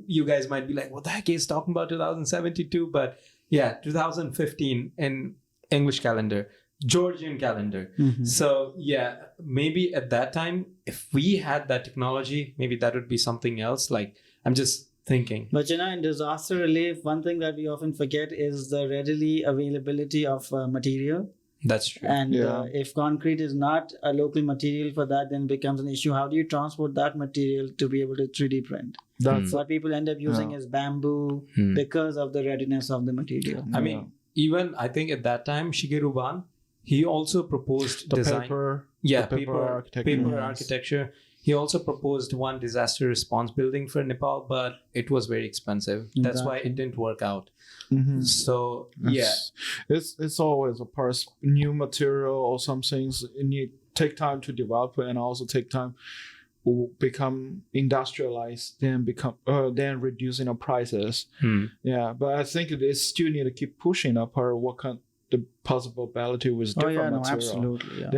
You guys might be like, what the heck is talking about 2072? But yeah, 2015 in English calendar, Georgian calendar. So yeah, maybe at that time, if we had that technology, maybe that would be something else. Like I'm just thinking. But in disaster relief, one thing that we often forget is the readily availability of material. That's true. And Yeah. if concrete is not a local material for that, then it becomes an issue. How do you transport that material to be able to 3D print? That's What people end up using Yeah. is bamboo because of the readiness of the material. I mean, even I think at that time, Shigeru Ban, he also proposed the design. paper. Yeah, the paper architecture. paper Yes. architecture. He also proposed one disaster response building for Nepal, but it was very expensive. That's why Exactly. it didn't work out. Mhm. So yeah, It's always a part. New material or some things you need take time to develop and also take time to become industrialized, then reducing the prices. Yeah, but I think they still need to keep pushing up or what kind the possibility with Oh different yeah, no, material. absolutely. Yeah.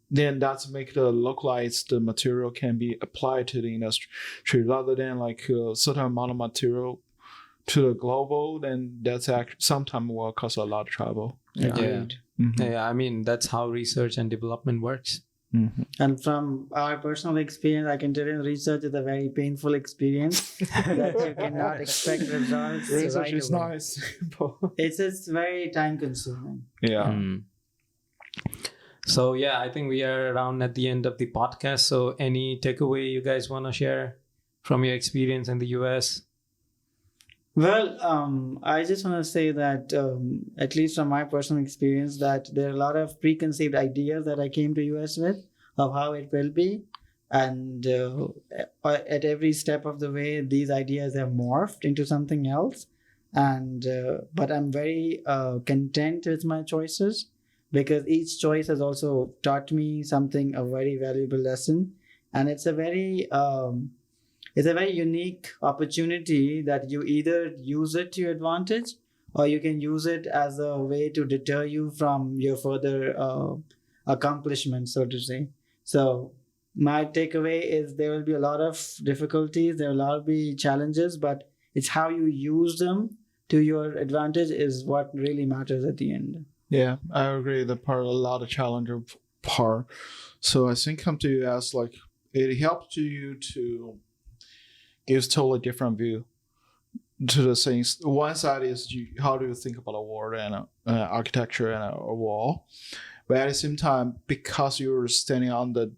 Then that's make the localized material can be applied to the industry rather than like a certain amount of material to the global. Then that's actually sometimes will cost a lot of trouble. Yeah. Agreed. yeah. I mean, that's how research and development works. And from our personal experience, I can tell you research is a very painful experience that you cannot expect results Research right is away. not simple. It's very time consuming. Yeah. So yeah, I think we are around at the end of the podcast. So any takeaway you guys want to share from your experience in the US? Well, I just want to say that, at least from my personal experience, that there are a lot of preconceived ideas that I came to US with of how it will be, and at every step of the way, these ideas have morphed into something else. And but I'm very content with my choices because each choice has also taught me something, a very valuable lesson, and it's a very unique opportunity that you either use it to your advantage or you can use it as a way to deter you from your further accomplishments, so to say. So my takeaway is there will be a lot of difficulties, there will be challenges, but it's how you use them to your advantage is what really matters at the end. Yeah, I agree. The part a lot of challenger part. So I think come to you as like it helps you to gives totally different view to the things. One side is how do you think about a world and architecture and a wall, but at the same time, because you're standing on the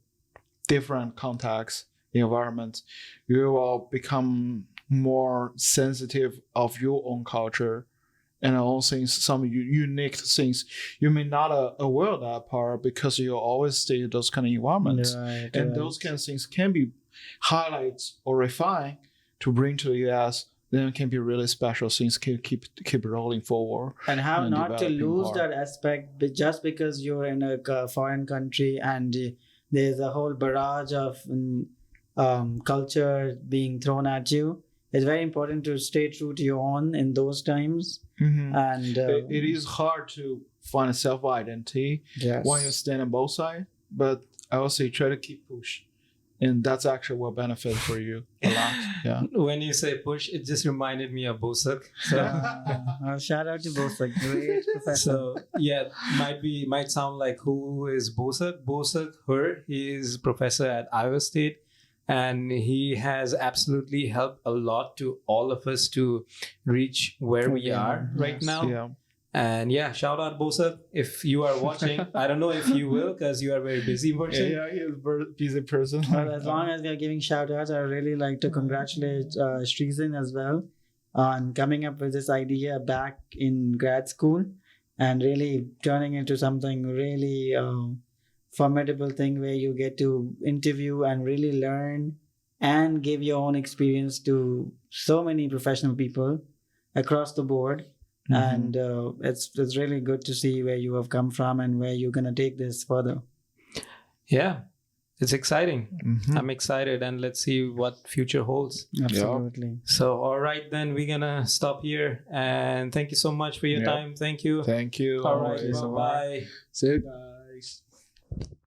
different context environment, you will become more sensitive of your own culture and all things, some unique things you may not aware of that part because you always stay in those kind of environments, Right, and right. those kind of things can be highlights or refined to bring to the US. Then it can be really special things can keep rolling forward. And how and not to developing lose part. that aspect just because you're in a foreign country and there's a whole barrage of culture being thrown at you. It's very important to stay true to your own in those times. And It is hard to find a self-identity yes. when you stand on both sides, but I would say try to keep push, and that's actually will benefit for you a lot. Yeah. When you say push, it just reminded me of Bosak. So, Shout out to both, like great professor. so yeah, might sound like who is Bosak? Bosak, he is professor at Iowa State. And he has absolutely helped a lot to all of us to reach where we are right now. Yeah. And yeah, shout out Bosak if you are watching. I don't know if you will because you are a very busy person. Yeah, he's a very busy person. Well, as long as we are giving shout outs, I really like to congratulate Sreesan as well on coming up with this idea back in grad school and really turning into something really formidable thing where you get to interview and really learn and give your own experience to so many professional people across the board. And it's really good to see where you have come from and where you're going to take this further. Yeah, it's exciting. I'm excited, and let's see what future holds. Absolutely. So, all right, then we're going to stop here. And thank you so much for your time. Thank you. Thank you. All right, Always. bye. See you guys.